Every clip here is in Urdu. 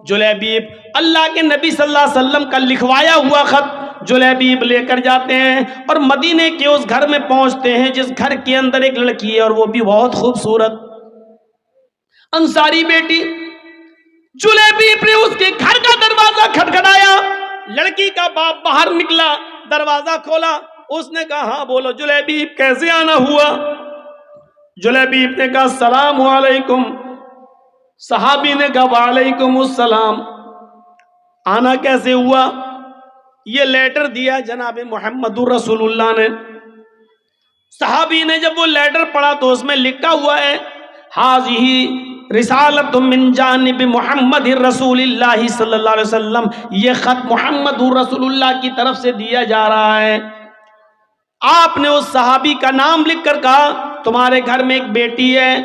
جلیبیب اللہ کے نبی صلی اللہ علیہ وسلم کا لکھوایا ہوا خط جلیبیب لے کر جاتے ہیں اور مدینے کے اس گھر میں پہنچتے ہیں جس گھر کے اندر ایک لڑکی ہے اور وہ بھی بہت خوبصورت انصاری بیٹی۔ جلیبیب نے اس کے گھر کا دروازہ کھٹکھٹایا، لڑکی کا باپ باہر نکلا، دروازہ کھولا، اس نے کہا ہاں بولو جلیبیب کیسے آنا ہوا؟ جلیبیب نے کہا السلام علیکم۔ صحابی نے کہا وعلیکم السلام۔ آنا کیسے ہوا؟ یہ لیٹر دیا جناب محمد رسول اللہ نے۔ صحابی نے جب وہ لیٹر پڑھا تو اس میں لکھا ہوا ہے حاذہ رسالۃ من جانب محمد رسول اللہ صلی اللہ علیہ وسلم، یہ خط محمد رسول اللہ کی طرف سے دیا جا رہا ہے۔ آپ نے اس صحابی کا نام لکھ کر کہا تمہارے گھر میں ایک بیٹی ہے،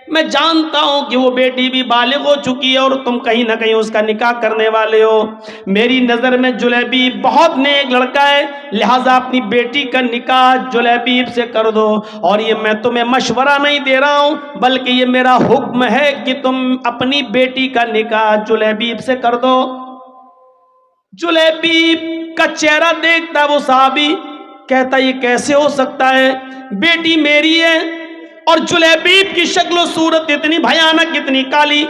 میں جانتا ہوں کہ وہ بیٹی بھی بالغ ہو چکی ہے اور تم کہیں نہ کہیں اس کا نکاح کرنے والے ہو، میری نظر میں جلیبیب بہت نیک لڑکا ہے، لہٰذا اپنی بیٹی کا نکاح جلیبیب سے کر دو، اور یہ میں تمہیں مشورہ نہیں دے رہا ہوں بلکہ یہ میرا حکم ہے کہ تم اپنی بیٹی کا نکاح جلیبیب سے کر دو۔ جلیبیب کا چہرہ دیکھتا وہ صحابی، کہتا یہ کیسے ہو سکتا ہے، بیٹی میری ہے اور جلیبیب کی شکل و صورت اتنی بھیانک، اتنی کالی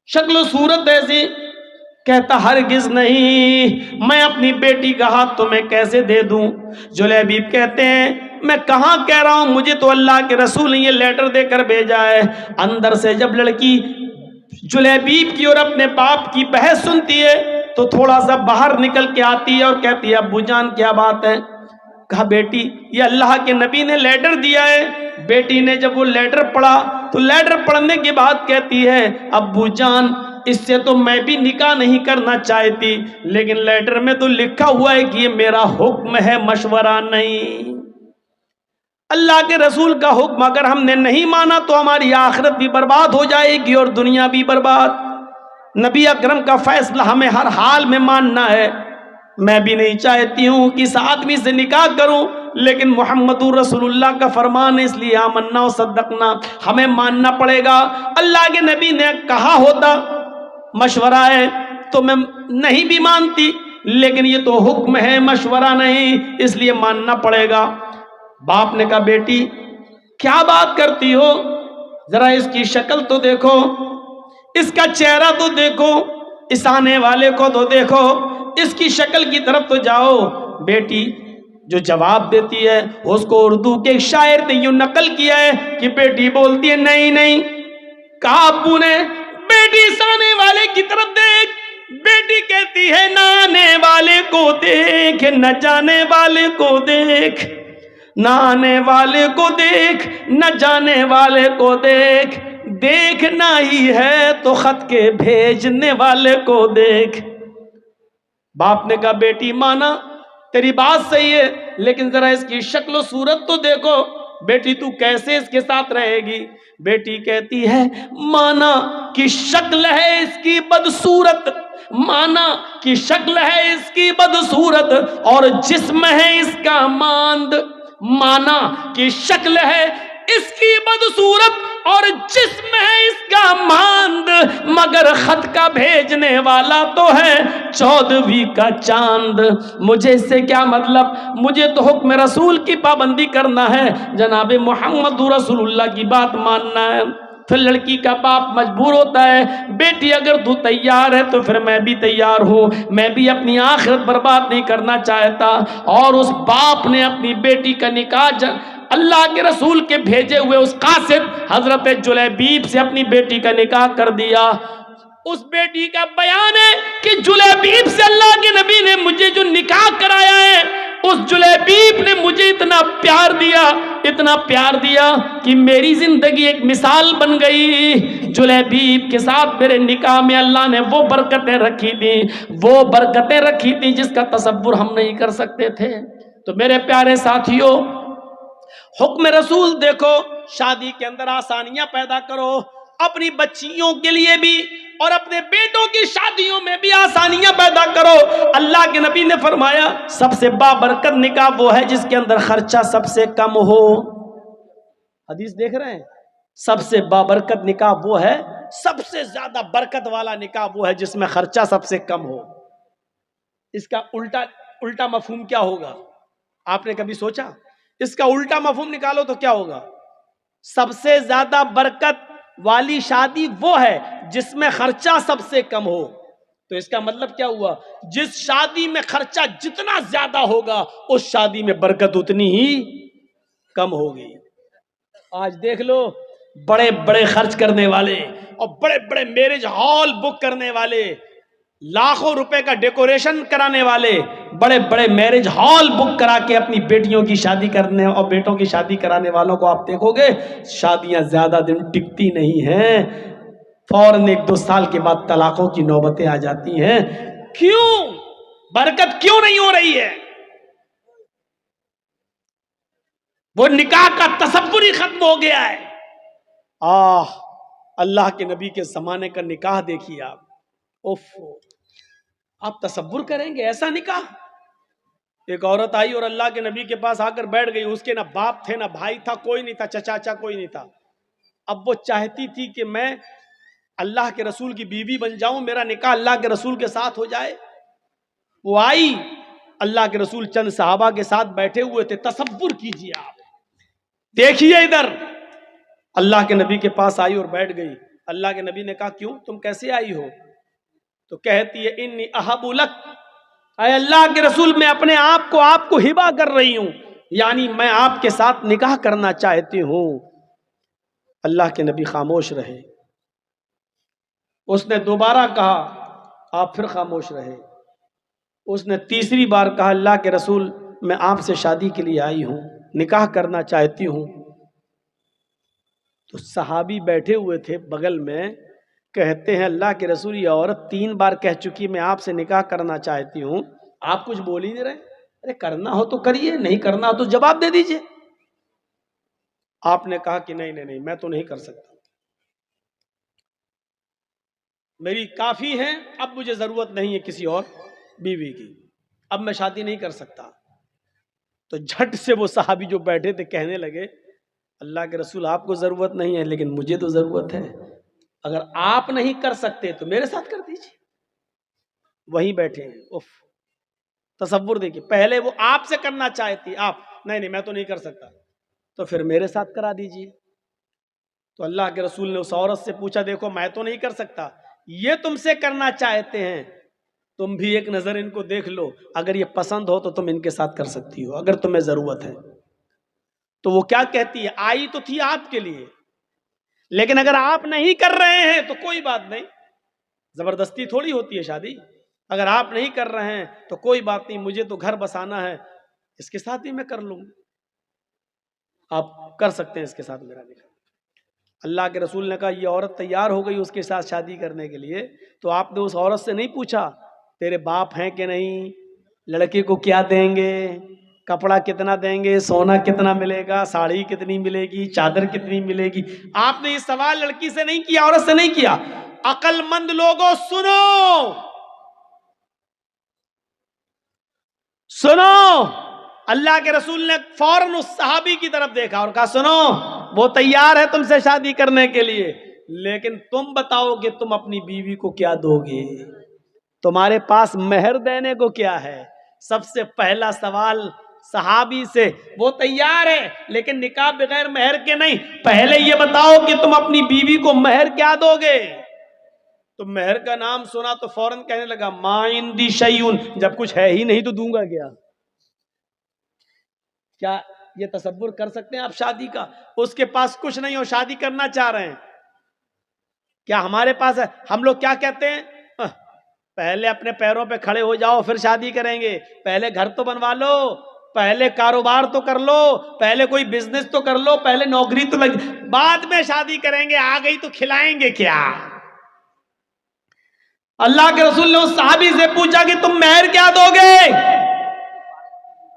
شکل و صورت ایسی، کہتا ہرگز نہیں، میں اپنی بیٹی کا ہاتھ تمہیں کیسے دے دوں؟ جلیبیب کہتے ہیں میں کہاں کہہ رہا ہوں، مجھے تو اللہ کے رسول نے یہ لیٹر دے کر بھیجا ہے۔ اندر سے جب لڑکی جلیبیب کی اور اپنے باپ کی بحث سنتی ہے تو تھوڑا سا باہر نکل کے آتی ہے اور کہتی ہے ابو جان کیا بات ہے؟ کہا بیٹی یہ اللہ کے نبی نے لیٹر دیا ہے۔ بیٹی نے جب وہ لیٹر پڑھا تو لیٹر پڑھنے کے بعد کہتی ہے ابو جان اس سے تو میں بھی نکاح نہیں کرنا چاہتی، لیکن لیٹر میں تو لکھا ہوا ہے کہ یہ میرا حکم ہے، مشورہ نہیں۔ اللہ کے رسول کا حکم اگر ہم نے نہیں مانا تو ہماری آخرت بھی برباد ہو جائے گی اور دنیا بھی برباد۔ نبی اکرم کا فیصلہ ہمیں ہر حال میں ماننا ہے۔ میں بھی نہیں چاہتی ہوں کہ اس آدمی سے نکاح کروں، لیکن محمد رسول اللہ کا فرمان ہے، اس لیے آمنا و صدقنا، ہمیں ماننا پڑے گا۔ اللہ کے نبی نے کہا ہوتا مشورہ ہے تو میں نہیں بھی مانتی، لیکن یہ تو حکم ہے مشورہ نہیں، اس لیے ماننا پڑے گا۔ باپ نے کہا بیٹی کیا بات کرتی ہو، ذرا اس کی شکل تو دیکھو، اس کا چہرہ تو دیکھو، اس آنے والے کو تو دیکھو، اس کی شکل کی طرف تو جاؤ۔ بیٹی جو جواب دیتی ہے اس کو اردو کے ایک شاعر نے یوں نقل کیا ہے کہ بیٹی بولتی ہے نہیں نہیں۔ کہا ابو نے بیٹی اس آنے والے کی طرف دیکھ، بیٹی کہتی ہے نہ آنے والے کو دیکھ، نہ جانے والے کو دیکھ، نہ آنے والے کو دیکھ، نہ جانے والے کو دیکھ، دیکھنا ہی ہے تو خط کے بھیجنے والے کو دیکھ۔ باپ نے کہا بیٹی مانا تیری بات صحیح ہے، لیکن ذرا اس کی شکل و صورت تو دیکھو، بیٹی تو کیسے اس کے ساتھ رہے گی؟ بیٹی کہتی ہے مانا کہ شکل ہے اس کی بدصورت، مانا کہ شکل ہے اس کی بدصورت اور جسم ہے اس کا ماند، مانا کہ شکل ہے اس کی بدصورت اور جسم ہے اس کا ماند، مگر خط کا بھیجنے والا تو ہے 14ویں کا چاند۔ مجھے اس سے کیا مطلب، مجھے تو حکم رسول کی پابندی کرنا ہے، جناب محمد رسول اللہ کی بات ماننا ہے۔ پھر لڑکی کا باپ مجبور ہوتا ہے بیٹی اگر تو تیار ہے تو پھر میں بھی تیار ہوں، میں بھی اپنی آخرت برباد نہیں کرنا چاہتا۔ اور اس باپ نے اپنی بیٹی کا نکاح اللہ کے رسول کے بھیجے ہوئے اس قاصد حضرت جلیبیب سے اپنی بیٹی کا نکاح کر دیا۔ اس بیٹی کا بیان ہے کہ جلیبیب سے اللہ کے نبی نے مجھے جو نکاح کرایا ہے، اس جلیبیب نے مجھے اتنا پیار دیا، اتنا پیار دیا کہ میری زندگی ایک مثال بن گئی۔ جلیبیب کے ساتھ میرے نکاح میں اللہ نے وہ برکتیں رکھی تھیں، وہ برکتیں رکھی تھیں جس کا تصور ہم نہیں کر سکتے تھے۔ تو میرے پیارے ساتھیوں، حکم رسول دیکھو، شادی کے اندر آسانیاں پیدا کرو، اپنی بچیوں کے لیے بھی اور اپنے بیٹوں کی شادیوں میں بھی آسانیاں پیدا کرو۔ اللہ کے نبی نے فرمایا سب سے بابرکت نکاح وہ ہے جس کے اندر خرچہ سب سے کم ہو۔ حدیث دیکھ رہے ہیں، سب سے بابرکت نکاح وہ ہے سب سے زیادہ برکت والا نکاح وہ ہے جس میں خرچہ سب سے کم ہو. اس کا الٹا مفہوم کیا ہوگا؟ آپ نے کبھی سوچا؟ اس کا الٹا مفہوم نکالو تو کیا ہوگا؟ سب سے زیادہ برکت والی شادی وہ ہے جس میں خرچہ سب سے کم ہو. تو اس کا مطلب کیا ہوا؟ جس شادی میں خرچہ جتنا زیادہ ہوگا اس شادی میں برکت اتنی ہی کم ہوگی. آج دیکھ لو بڑے بڑے خرچ کرنے والے اور بڑے بڑے میرج ہال بک کرنے والے، لاکھوں روپے کا ڈیکوریشن کرانے والے، بڑے بڑے میرج ہال بک کرا کے اپنی بیٹیوں کی شادی کرنے اور بیٹوں کی شادی کرانے والوں کو آپ دیکھو گے شادیاں زیادہ دن ٹکتی نہیں ہیں، فوراً 1-2 سال کے بعد طلاقوں کی نوبتیں آ جاتی ہیں. کیوں؟ برکت کیوں نہیں ہو رہی ہے؟ وہ نکاح کا تصور ہی ختم ہو گیا ہے. اللہ کے نبی کے زمانے کا نکاح دیکھیے آپ. آپ تصور کریں گے ایسا نکاح؟ ایک عورت آئی اور اللہ کے نبی کے پاس آ کر بیٹھ گئی. اس کے نہ باپ تھے، نہ بھائی تھا، کوئی نہیں تھا، چچا کوئی نہیں تھا. اب وہ چاہتی تھی کہ میں اللہ کے رسول کی بیوی بن جاؤں، میرا نکاح اللہ کے رسول کے ساتھ ہو جائے. وہ آئی، اللہ کے رسول چند صحابہ کے ساتھ بیٹھے ہوئے تھے. تصور کیجئے آپ، دیکھیے ادھر، اللہ کے نبی کے پاس آئی اور بیٹھ گئی. اللہ کے نبی نے کہا کیوں، تم کیسے آئی ہو؟ تو کہتی ہے انی احب لک، اے اللہ کے رسول میں اپنے آپ کو ہبہ کر رہی ہوں، یعنی میں آپ کے ساتھ نکاح کرنا چاہتی ہوں. اللہ کے نبی خاموش رہے. اس نے دوبارہ کہا، آپ پھر خاموش رہے. اس نے تیسری بار کہا اللہ کے رسول میں آپ سے شادی کے لیے آئی ہوں، نکاح کرنا چاہتی ہوں. تو صحابی بیٹھے ہوئے تھے بغل میں، کہتے ہیں اللہ کے رسول یہ عورت 3 بار کہہ چکی میں آپ سے نکاح کرنا چاہتی ہوں، آپ کچھ بول ہی نہیں رہے. ارے کرنا ہو تو کریے، نہیں کرنا ہو تو جواب دے دیجئے. آپ نے کہا کہ نہیں میں تو نہیں کر سکتا، میری کافی ہے، اب مجھے ضرورت نہیں ہے کسی اور بیوی کی، اب میں شادی نہیں کر سکتا. تو جھٹ سے وہ صحابی جو بیٹھے تھے کہنے لگے اللہ کے رسول آپ کو ضرورت نہیں ہے لیکن مجھے تو ضرورت ہے، اگر آپ نہیں کر سکتے تو میرے ساتھ کر دیجیے. وہیں بیٹھے ہیں. تصور دیکھیے، پہلے وہ آپ سے کرنا چاہتی، آپ نہیں میں تو نہیں کر سکتا، تو پھر میرے ساتھ کرا دیجیے. تو اللہ کے رسول نے اس عورت سے پوچھا دیکھو میں تو نہیں کر سکتا، یہ تم سے کرنا چاہتے ہیں، تم بھی ایک نظر ان کو دیکھ لو، اگر یہ پسند ہو تو تم ان کے ساتھ کر سکتی ہو اگر تمہیں ضرورت ہے. تو وہ کیا کہتی ہے، آئی تو تھی آپ کے لیے، لیکن اگر آپ نہیں کر رہے ہیں تو کوئی بات نہیں، زبردستی تھوڑی ہوتی ہے شادی. اگر آپ نہیں کر رہے ہیں تو کوئی بات نہیں، مجھے تو گھر بسانا ہے، اس کے ساتھ بھی میں کر لوں، آپ کر سکتے ہیں اس کے ساتھ میرا نکاح. اللہ کے رسول نے کہا یہ عورت تیار ہو گئی اس کے ساتھ شادی کرنے کے لیے، تو آپ نے اس عورت سے نہیں پوچھا تیرے باپ ہیں کہ نہیں، لڑکے کو کیا دیں گے، کپڑا کتنا دیں گے، سونا کتنا ملے گا، ساڑی کتنی ملے گی، چادر کتنی ملے گی. آپ نے یہ سوال لڑکی سے نہیں کیا، عورت سے نہیں کیا. عقل مند لوگوں سنو، اللہ کے رسول نے فوراً اس صحابی کی طرف دیکھا اور کہا سنو وہ تیار ہے تم سے شادی کرنے کے لیے، لیکن تم بتاؤ کہ تم اپنی بیوی کو کیا دو گے، تمہارے پاس مہر دینے کو کیا ہے. سب سے پہلا سوال صحابی سے، وہ تیار ہے لیکن نکاح بغیر مہر کے نہیں، پہلے یہ بتاؤ کہ تم اپنی بیوی کو مہر کیا دو گے. تو مہر کا نام سنا تو فوراً کہنے لگا ما عندی شیئن، جب کچھ ہے ہی نہیں تو دوں گا کیا. کیا یہ تصور کر سکتے ہیں آپ شادی کا؟ اس کے پاس کچھ نہیں ہو، شادی کرنا چاہ رہے ہیں. کیا ہمارے پاس ہے؟ ہم لوگ کیا کہتے ہیں، پہلے اپنے پیروں پہ کھڑے ہو جاؤ پھر شادی کریں گے، پہلے گھر تو بنوا لو، پہلے کاروبار تو کر لو، پہلے کوئی بزنس تو کر لو، پہلے نوکری تو لگ، بعد میں شادی کریں گے، آ گئی تو کھلائیں گے کیا. اللہ کے رسول نے اس صحابی سے پوچھا کہ تم مہر کیا دو گے،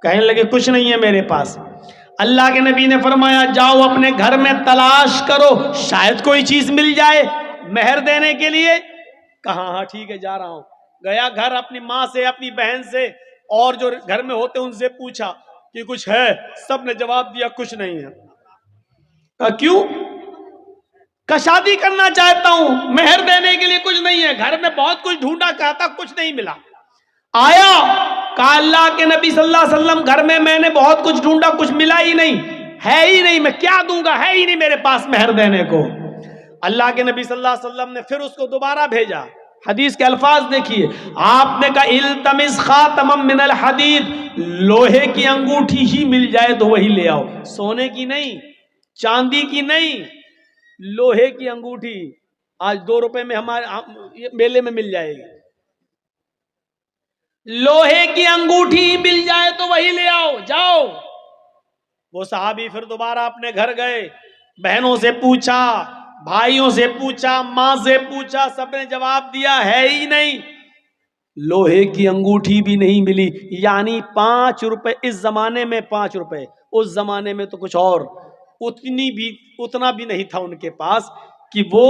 کہنے لگے کچھ نہیں ہے میرے پاس. اللہ کے نبی نے فرمایا جاؤ اپنے گھر میں تلاش کرو، شاید کوئی چیز مل جائے مہر دینے کے لیے. کہا ہاں ٹھیک ہے جا رہا ہوں. گیا گھر، اپنی ماں سے، اپنی بہن سے اور جو گھر میں ہوتے ان سے پوچھا کہ کچھ ہے، سب نے جواب دیا کچھ نہیں ہے. کہا کیوں؟ کا شادی کرنا چاہتا ہوں، مہر دینے کے لیے کچھ نہیں ہے، گھر میں بہت کچھ ڈھونڈا کہتا کچھ نہیں ملا، آیا کہا اللہ کے نبی صلی اللہ علیہ وسلم گھر میں نے بہت کچھ ڈھونڈا کچھ ملا ہی نہیں، ہے ہی نہیں، میں کیا دوں گا، ہے ہی نہیں میرے پاس مہر دینے کو۔ اللہ کے نبی صلی اللہ علیہ وسلم نے پھر اس کو دوبارہ بھیجا، حدیث کے الفاظ دیکھیے، آپ نے کہا التمس خاتما من الحدید، لوہے کی انگوٹھی ہی مل جائے تو وہی لے آؤ، سونے کی نہیں، چاندی کی نہیں، لوہے کی انگوٹھی آج 2 روپے میں ہمارے میلے میں مل جائے گی، لوہے کی انگوٹھی مل جائے تو وہی لے آؤ، جاؤ۔ وہ صحابی پھر دوبارہ اپنے گھر گئے، بہنوں سے پوچھا، بھائیوں سے پوچھا، ماں سے پوچھا، سب نے جواب دیا ہے ہی نہیں، لوہے کی انگوٹھی بھی نہیں ملی۔ یعنی 5 روپے اس زمانے میں، 5 روپے اس زمانے میں تو کچھ اور، اتنا بھی نہیں تھا ان کے پاس کہ وہ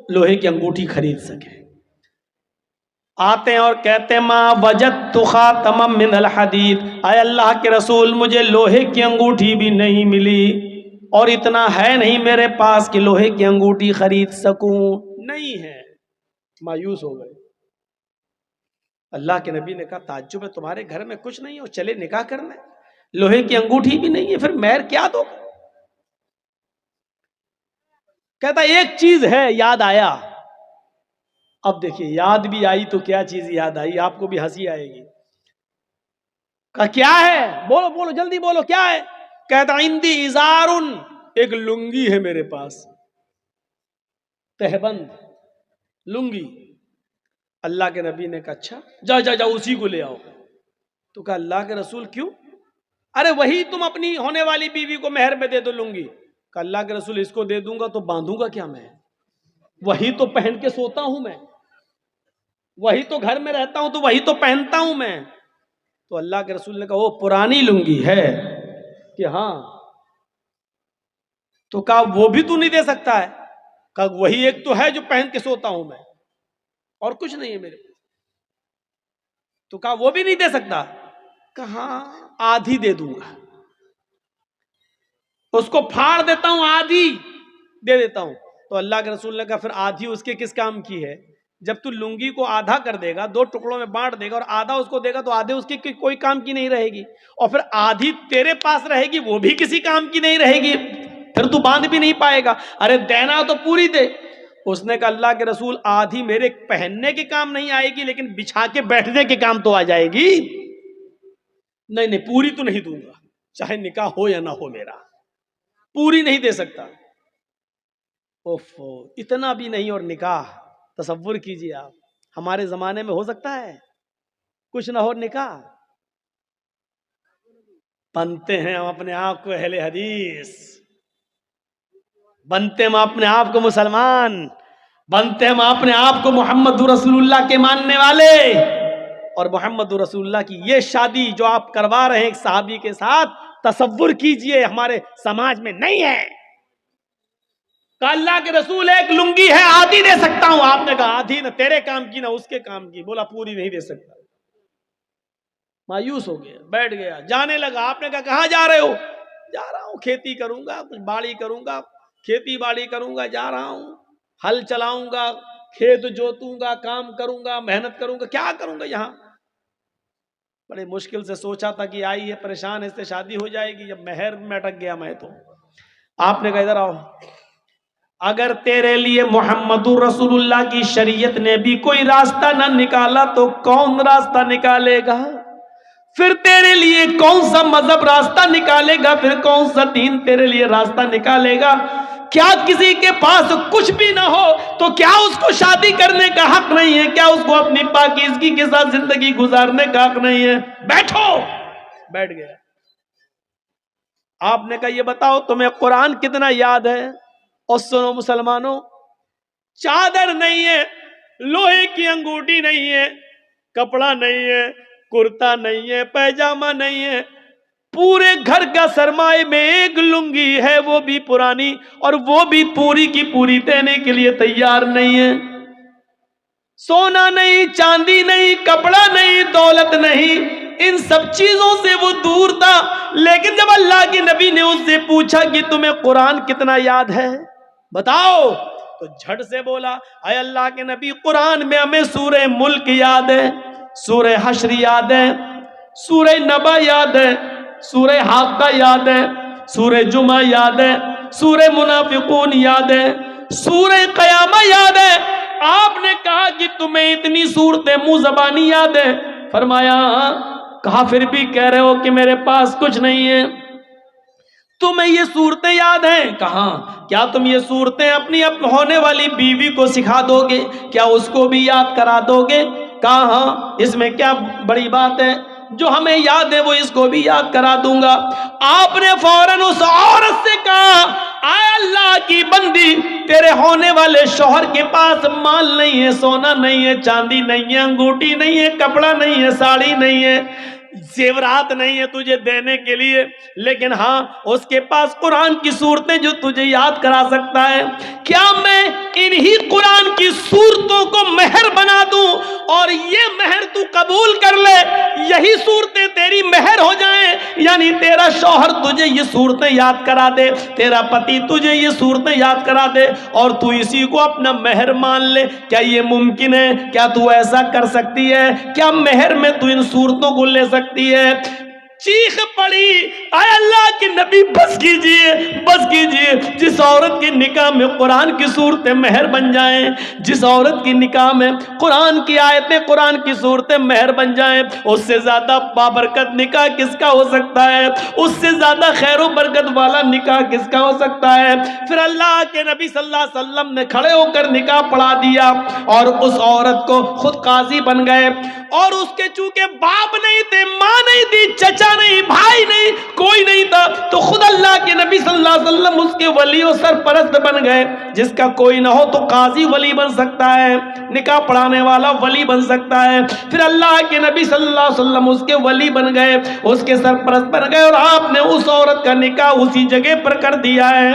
لوہے کی انگوٹھی خرید سکے۔ آتے ہیں اور کہتے ہیں ما وجدت خاتما من الحدید، اے اللہ کے رسول مجھے لوہے کی انگوٹھی بھی نہیں ملی، اور اتنا ہے نہیں میرے پاس کہ لوہے کی انگوٹھی خرید سکوں، نہیں ہے۔ مایوس ہو گئے۔ اللہ کے نبی نے کہا تعجب ہے، تمہارے گھر میں کچھ نہیں ہو، چلے نکاح کرنے، لوہے کی انگوٹھی بھی نہیں ہے، پھر مہر کیا دو؟ کہتا ایک چیز ہے، یاد آیا۔ اب دیکھیے یاد بھی آئی تو کیا چیز یاد آئی، آپ کو بھی ہنسی آئے گی۔ کہا کیا ہے؟ بولو بولو جلدی بولو، کیا ہے؟ کہتا عندی ازارن، ایک لنگی ہے میرے پاس، تہبند لنگی۔ اللہ کے نبی نے کہا اچھا جا جا جا اسی کو لے آؤ۔ تو کہا اللہ کے رسول کیوں؟ ارے وہی تم اپنی ہونے والی بیوی کو مہر میں دے دو لنگی۔ کہا اللہ کے رسول اس کو دے دوں گا تو باندھوں گا کیا میں؟ وہی تو پہن کے سوتا ہوں میں، وہی تو گھر میں رہتا ہوں تو وہی تو پہنتا ہوں میں۔ تو اللہ کے رسول نے کہا وہ پرانی لنگی ہے کہ ہاں؟ تو کہا وہ بھی تو نہیں دے سکتا ہے؟ کہا وہی ایک تو ہے جو پہن کے سوتا ہوں میں، اور کچھ نہیں ہے میرے پاس۔ تو کہا وہ بھی نہیں دے سکتا؟ کہا آدھی دے دوں گا، اس کو پھاڑ دیتا ہوں، آدھی دے دیتا ہوں۔ تو اللہ کے رسول نے کہا پھر آدھی اس کے کس کام کی ہے؟ جب تو لنگی کو آدھا کر دے گا، 2 ٹکڑوں میں بانٹ دے گا اور آدھا اس کو دے گا تو آدھے اس کی کوئی کام کی نہیں رہے گی، اور پھر آدھی تیرے پاس رہے گی وہ بھی کسی کام کی نہیں رہے گی، پھر تو باندھ بھی نہیں پائے گا۔ ارے دینا تو پوری دے۔ اس نے کہا اللہ کے رسول آدھی میرے پہننے کے کام نہیں آئے گی لیکن بچھا کے بیٹھنے کے کام تو آ جائے گی۔ نہیں نہیں پوری تو نہیں دوں گا، چاہے نکاح ہو یا نہ ہو، میرا پوری نہیں دے سکتا۔ اوفو، اتنا بھی نہیں، اور نکاح تصور کیجئے آپ، ہمارے زمانے میں ہو سکتا ہے کچھ نہ ہو نکاح؟ بنتے ہیں ہم اپنے آپ کو اہل حدیث، بنتے ہم اپنے آپ کو مسلمان، بنتے ہم اپنے آپ کو محمد رسول اللہ کے ماننے والے، اور محمد رسول اللہ کی یہ شادی جو آپ کروا رہے ہیں ایک صحابی کے ساتھ، تصور کیجئے ہمارے سماج میں نہیں ہے۔ کہ اللہ کے رسول ایک لنگی ہے آدھی دے سکتا ہوں، آپ نے کہا آدھی نہ تیرے کام کی نہ اس کے کام کی، بولا پوری نہیں دے سکتا۔ مایوس ہو گیا، بیٹھ گیا، جانے لگا۔ آپ نے کہا کہاں جا رہے ہو؟ جا رہا ہوں کھیتی کروں گا، کچھ باڑی کروں گا، کھیتی باڑی کروں گا، جا رہا ہوں، ہل چلاؤں گا، کھیت جوتوں گا، کام کروں گا، محنت کروں گا، کیا کروں گا یہاں؟ بڑے مشکل سے سوچا تھا کہ آئی ہے پریشان، اس سے شادی ہو جائے گی، جب مہر میں اٹک گیا میں تو۔ آپ نے کہا ادھر آؤ، اگر تیرے لیے محمد رسول اللہ کی شریعت نے بھی کوئی راستہ نہ نکالا تو کون راستہ نکالے گا؟ پھر تیرے لیے کون سا مذہب راستہ نکالے گا؟ پھر کون سا دین تیرے لیے راستہ نکالے گا؟ کیا کسی کے پاس کچھ بھی نہ ہو تو کیا اس کو شادی کرنے کا حق نہیں ہے؟ کیا اس کو اپنی پاکیزگی کے ساتھ زندگی گزارنے کا حق نہیں ہے؟ بیٹھو۔ بیٹھ گیا۔ آپ نے کہا یہ بتاؤ تمہیں قرآن کتنا یاد ہے؟ اور سنو مسلمانوں، چادر نہیں ہے، لوہے کی انگوٹھی نہیں ہے، کپڑا نہیں ہے، کرتا نہیں ہے، پیجامہ نہیں ہے، پورے گھر کا سرمایہ میں ایک لنگی ہے، وہ بھی پرانی، اور وہ بھی پوری کی پوری دینے کے لیے تیار نہیں ہے۔ سونا نہیں، چاندی نہیں، کپڑا نہیں، دولت نہیں، ان سب چیزوں سے وہ دور تھا، لیکن جب اللہ کے نبی نے اس سے پوچھا کہ تمہیں قرآن کتنا یاد ہے، بتاؤ. تو جھٹ سے بولا اے اللہ کے نبی قرآن میں ہمیں سورہ ملک یاد ہے, سورہ حشر یاد ہے, سورہ نبا یاد ہے, سورہ حاقہ یاد ہے, سورہ جمعہ یاد ہے, سورہ منافقون یاد ہے, سورہ قیامہ یاد ہے. آپ نے کہا کہ تمہیں اتنی صورتیں منہ زبانی یاد ہے. فرمایا کہا پھر بھی کہہ رہے ہو کہ میرے پاس کچھ نہیں ہے. تمہیں یہ صورتیں یاد ہیں؟ کہاں. کیا تم یہ صورتیں اپنی اب ہونے والی بیوی کو سکھا دو گے؟ کیا اس کو بھی یاد کرا دو گے؟ کہا ہاں, اس میں کیا بڑی بات ہے, جو ہمیں یاد ہے وہ اس کو بھی یاد کرا دوں گا. آپ نے فوراً اس عورت سے کہا اے اللہ کی بندی, تیرے ہونے والے شوہر کے پاس مال نہیں ہے, سونا نہیں ہے, چاندی نہیں ہے, انگوٹھی نہیں ہے, کپڑا نہیں ہے, ساڑی نہیں ہے, زیورات نہیں ہے تجھے دینے کے لیے, لیکن ہاں اس کے پاس قرآن کی صورتیں جو تجھے یاد کرا سکتا ہے. کیا میں انہی قرآن کی صورتوں کو مہر بنا دوں اور یہ مہر تو قبول کر لے, یہی صورتیں تیری مہر ہو جائیں, یعنی تیرا شوہر تجھے یہ صورتیں یاد کرا دے, تیرا پتی تجھے یہ صورتیں یاد کرا دے اور تو اسی کو اپنا مہر مان لے. کیا یہ ممکن ہے؟ کیا تو ایسا کر سکتی ہے؟ کیا مہر میں تو ان صورتوں کو لے سکتی ہے؟ چیخ پڑی اے اللہ کے نبی بس کیجئے, بس کیجئے. جس عورت کے نکاح میں قرآن کی صورتیں مہر بن جائیں, جس عورت کی نکاح میں قرآن کی آیتیں, قرآن کی صورتیں مہر بن جائیں, اس سے زیادہ بابرکت نکاح کس کا ہو سکتا ہے؟ اس سے زیادہ خیر و برکت والا نکاح کس کا ہو سکتا ہے؟ پھر اللہ کے نبی صلی اللہ علیہ وسلم نے کھڑے ہو کر نکاح پڑھا دیا اور اس عورت کو خود قاضی بن گئے. اور اس کے چونکہ باپ نہیں تھے, ماں نہیں تھی, چچا نہیں, بھائی نہیں, کوئی نہیں تھا, تو خود اللہ کے نبی صلی اللہ علیہ وسلم اس کے ولی و سرپرست بن گئے. جس کا کوئی نہ ہو تو قاضی ولی بن سکتا ہے, نکاح پڑھانے والا ولی بن سکتا ہے. پھر اللہ کے نبی صلی اللہ علیہ وسلم اس کے ولی بن گئے, اس کے سرپرست بن گئے, اور آپ نے اس عورت کا نکاح اسی جگہ پر کر دیا ہے.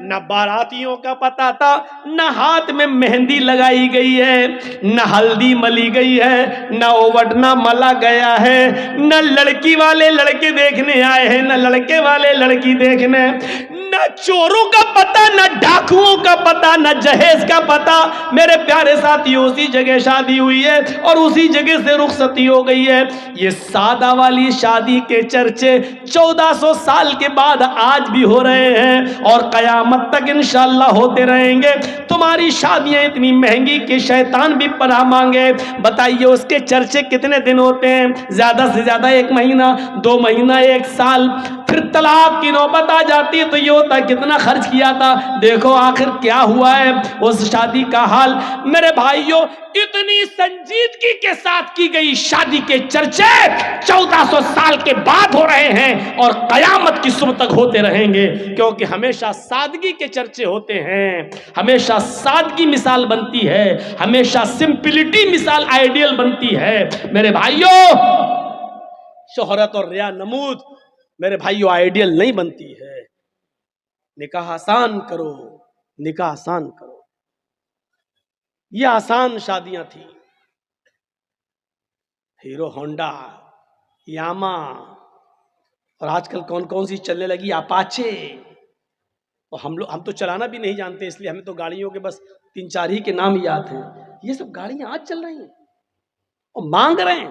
نہ باراتیوں کا پتہ تھا, نہ ہاتھ میں مہندی لگائی گئی ہے, نہ ہلدی ملی گئی ہے, نہ اووٹنا ملا گیا ہے, نہ لڑکی والے لڑکے دیکھنے آئے ہیں, نہ لڑکے والے لڑکی دیکھنے, نہ چوروں کا پتہ, نہ ڈاکوؤں کا پتہ, نہ جہیز کا پتہ. میرے پیارے ساتھیوں, اسی جگہ شادی ہوئی ہے اور اسی جگہ سے رخصتی ہو گئی ہے. یہ سادہ والی شادی کے چرچے 1400 سال کے بعد آج بھی ہو رہے ہیں اور قیامت تک انشاءاللہ ہوتے رہیں گے. تمہاری شادیاں اتنی مہنگی کہ شیطان بھی پناہ مانگے. بتائیے اس کے چرچے کتنے دن ہوتے ہیں؟ زیادہ سے زیادہ 1 مہینہ, 2 مہینہ, 1 سال. پھر طلاق کی نوبت آ جاتی ہے تو یہ ہوتا ہے کتنا خرچ کیا تھا, دیکھو آخر کیا ہوا ہے اس شادی کا حال. میرے بھائیوں, اتنی سنجیدگی کے ساتھ کی گئی شادی کے چرچے 1400 سال کے بعد ہو رہے ہیں اور قیامت کی صبح تک ہوتے رہیں گے, کیونکہ ہمیشہ سادگی کے چرچے ہوتے ہیں, ہمیشہ سادگی مثال بنتی ہے, ہمیشہ سمپلٹی مثال آئیڈیل بنتی ہے. میرے بھائیوں, شہرت اور ریا نمود میرے بھائیوں آئیڈیل نہیں بنتی ہے. نکاح آسان کرو, نکاح آسان کرو. یہ آسان شادیاں تھیں. ہیرو ہونڈا, یاما, اور آج کل کون کون سی چلنے لگی, اپاچے. اور ہم تو چلانا بھی نہیں جانتے, اس لیے ہمیں تو گاڑیوں کے بس 3-4 ہی کے نام یاد ہیں. یہ سب گاڑیاں آج چل رہی ہیں اور مانگ رہے ہیں,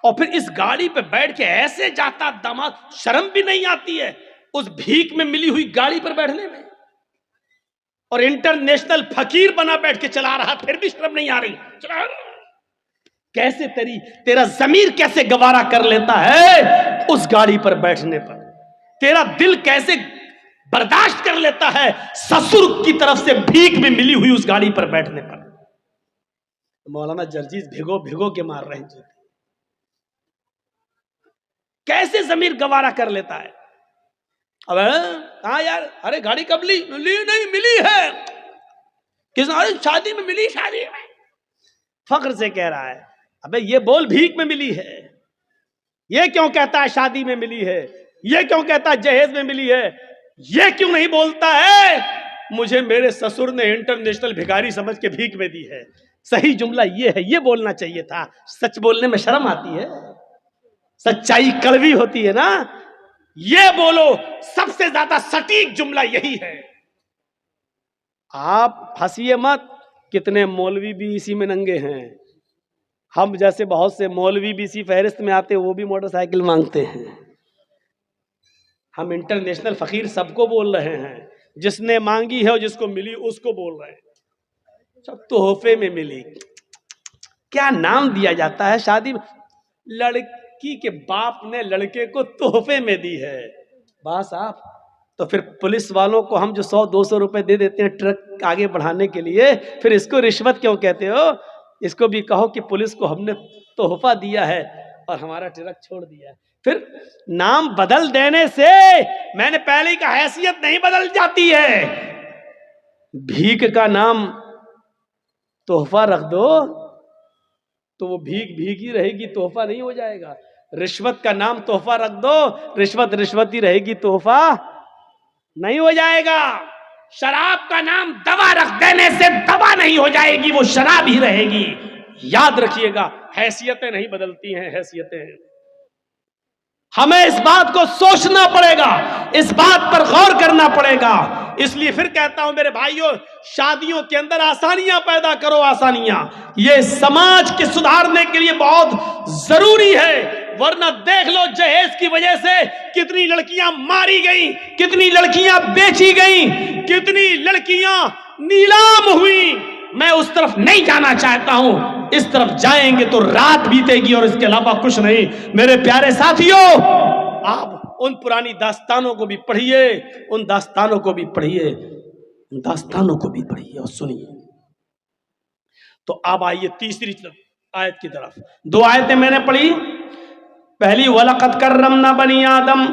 اور پھر اس گاڑی پہ بیٹھ کے ایسے جاتا داماد, شرم بھی نہیں آتی ہے اس بھیک میں ملی ہوئی گاڑی پر بیٹھنے میں, اور انٹرنیشنل فقیر بنا بیٹھ کے چلا رہا, پھر بھی شرم نہیں آ رہی. چلا کیسے تیرا ضمیر کیسے گوارا کر لیتا ہے اس گاڑی پر بیٹھنے پر؟ تیرا دل کیسے برداشت کر لیتا ہے سسر کی طرف سے بھیک میں ملی ہوئی اس گاڑی پر بیٹھنے پر؟ مولانا جرجیز بھگو بھگو کے مار رہے ہیں. کیسے ضمیر گوارا کر لیتا ہے؟ اب کہاں یار, ارے گاڑی کب لی نہیں ملی ہے, کس شادی میں ملی, شادی میں. فخر سے کہہ رہا ہے ابے یہ بول بھیک میں ملی ہے, یہ کیوں کہتا ہے شادی میں ملی ہے, یہ کیوں کہتا ہے جہیز میں ملی ہے, یہ کیوں نہیں بولتا ہے مجھے میرے سسر نے انٹرنیشنل بھکاری سمجھ کے بھیک میں دی ہے. صحیح جملہ یہ ہے, یہ بولنا چاہیے تھا. سچ بولنے میں شرم آتی ہے, سچائی کڑوی ہوتی ہے نا. یہ بولو, سب سے زیادہ سٹیک جملہ یہی ہے. آپ ہنسیے مت، کتنے مولوی بھی اسی میں ننگے ہیں. ہم جیسے بہت سے مولوی بھی اسی فہرست میں آتے ہیں، وہ بھی موٹر سائیکل مانگتے ہیں. ہم انٹرنیشنل فقیر سب کو بول رہے ہیں، جس نے مانگی ہے اور جس کو ملی اس کو بول رہے ہیں. سب تحفے میں ملی. کیا نام دیا جاتا ہے شادی میں؟ لڑکی کے باپ نے لڑکے کو تحفے میں دی ہے. بس آپ تو پھر پولیس والوں کو ہم جو 100-200 روپے دے دیتے ہیں ٹرک آگے بڑھانے کے لیے، پھر اس کو رشوت کیوں کہتے ہو؟ اس کو بھی کہو کہ پولیس کو ہم نے تحفہ دیا ہے اور ہمارا ٹرک چھوڑ دیا ہے. پھر نام بدل دینے سے میں نے پہلے کا حیثیت نہیں بدل جاتی ہے. بھیک کا نام تحفہ رکھ دو تو وہ بھیک ہی رہے گی، تحفہ نہیں ہو جائے گا. رشوت کا نام تحفہ رکھ دو، رشوت ہی رہے گی، تحفہ نہیں ہو جائے گا. شراب کا نام دوا رکھ دینے سے دوا نہیں ہو جائے گی، وہ شراب ہی رہے گی. یاد رکھیے گا، حیثیتیں نہیں بدلتی ہیں، حیثیتیں. ہمیں اس بات کو سوچنا پڑے گا، اس بات پر غور کرنا پڑے گا. اس لیے پھر کہتا ہوں میرے بھائیوں، شادیوں کے اندر آسانیاں پیدا کرو. آسانیاں یہ سماج کے سدھارنے کے لیے بہت ضروری ہے. ورنہ دیکھ لو جہیز کی وجہ سے کتنی لڑکیاں ماری گئیں، کتنی لڑکیاں بیچی گئیں، کتنی لڑکیاں نیلام ہوئی. میں اس طرف نہیں جانا چاہتا ہوں. اس طرف جائیں گے تو رات بیتے گی اور اس کے علاوہ کچھ نہیں. میرے پیارے ساتھیوں، آپ ان پرانی داستانوں کو بھی پڑھیے، ان داستانوں کو بھی پڑھیے، ان داستانوں کو بھی پڑھیے اور سنیے. تو اب آئیے تیسری آیت کی طرف. 2 آیتیں میں نے پڑھی. پہلی وَلَقَدْ كَرَّمْنَا بَنِي آدم،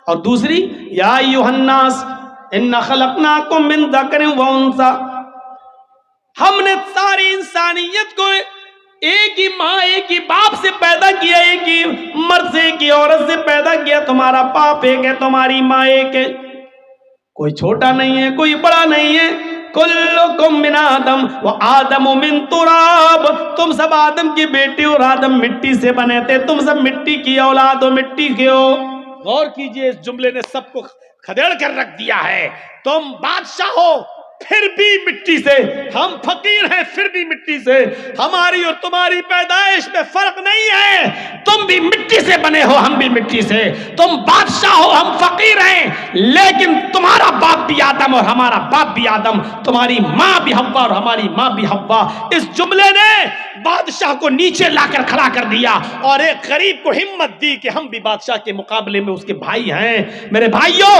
اور دوسری یا ایھا الناس اِنَّا خَلَقْنَاكُم مِّن ذَكَرٍ وَأُنثىٰ. ہم نے ساری انسانیت کو ایک ہی ماں ایک ہی باپ سے پیدا کیا، ایک ہی مرد سے ایک ہی عورت سے پیدا کیا. تمہارا باپ ایک ہے، تمہاری ماں ایک ہے. کوئی چھوٹا نہیں ہے، کوئی بڑا نہیں ہے. کلکم من آدم وآدم من تراب. تم سب آدم کی بیٹی اور آدم مٹی سے بنے تھے. تم سب مٹی کی اولاد ہو، مٹی کے ہو. غور کیجئے، اس جملے نے سب کو کھدیڑ کر رکھ دیا ہے. تم بادشاہ ہو پھر بھی مٹی سے، ہم فقیر ہیں پھر بھی مٹی سے. ہماری اور تمہاری پیدائش میں فرق نہیں ہے. تم بھی مٹی سے بنے ہو، ہم بھی مٹی سے. تم بادشاہ ہو، ہم فقیر ہیں، لیکن تمہارا باپ بھی آدم اور ہمارا باپ بھی آدم. تمہاری ماں بھی حوا اور ہماری ماں بھی حوا. اس جملے نے بادشاہ کو نیچے لا کر کھڑا کر دیا اور ایک غریب کو ہمت دی کہ ہم بھی بادشاہ کے مقابلے میں اس کے بھائی ہیں. میرے بھائیوں،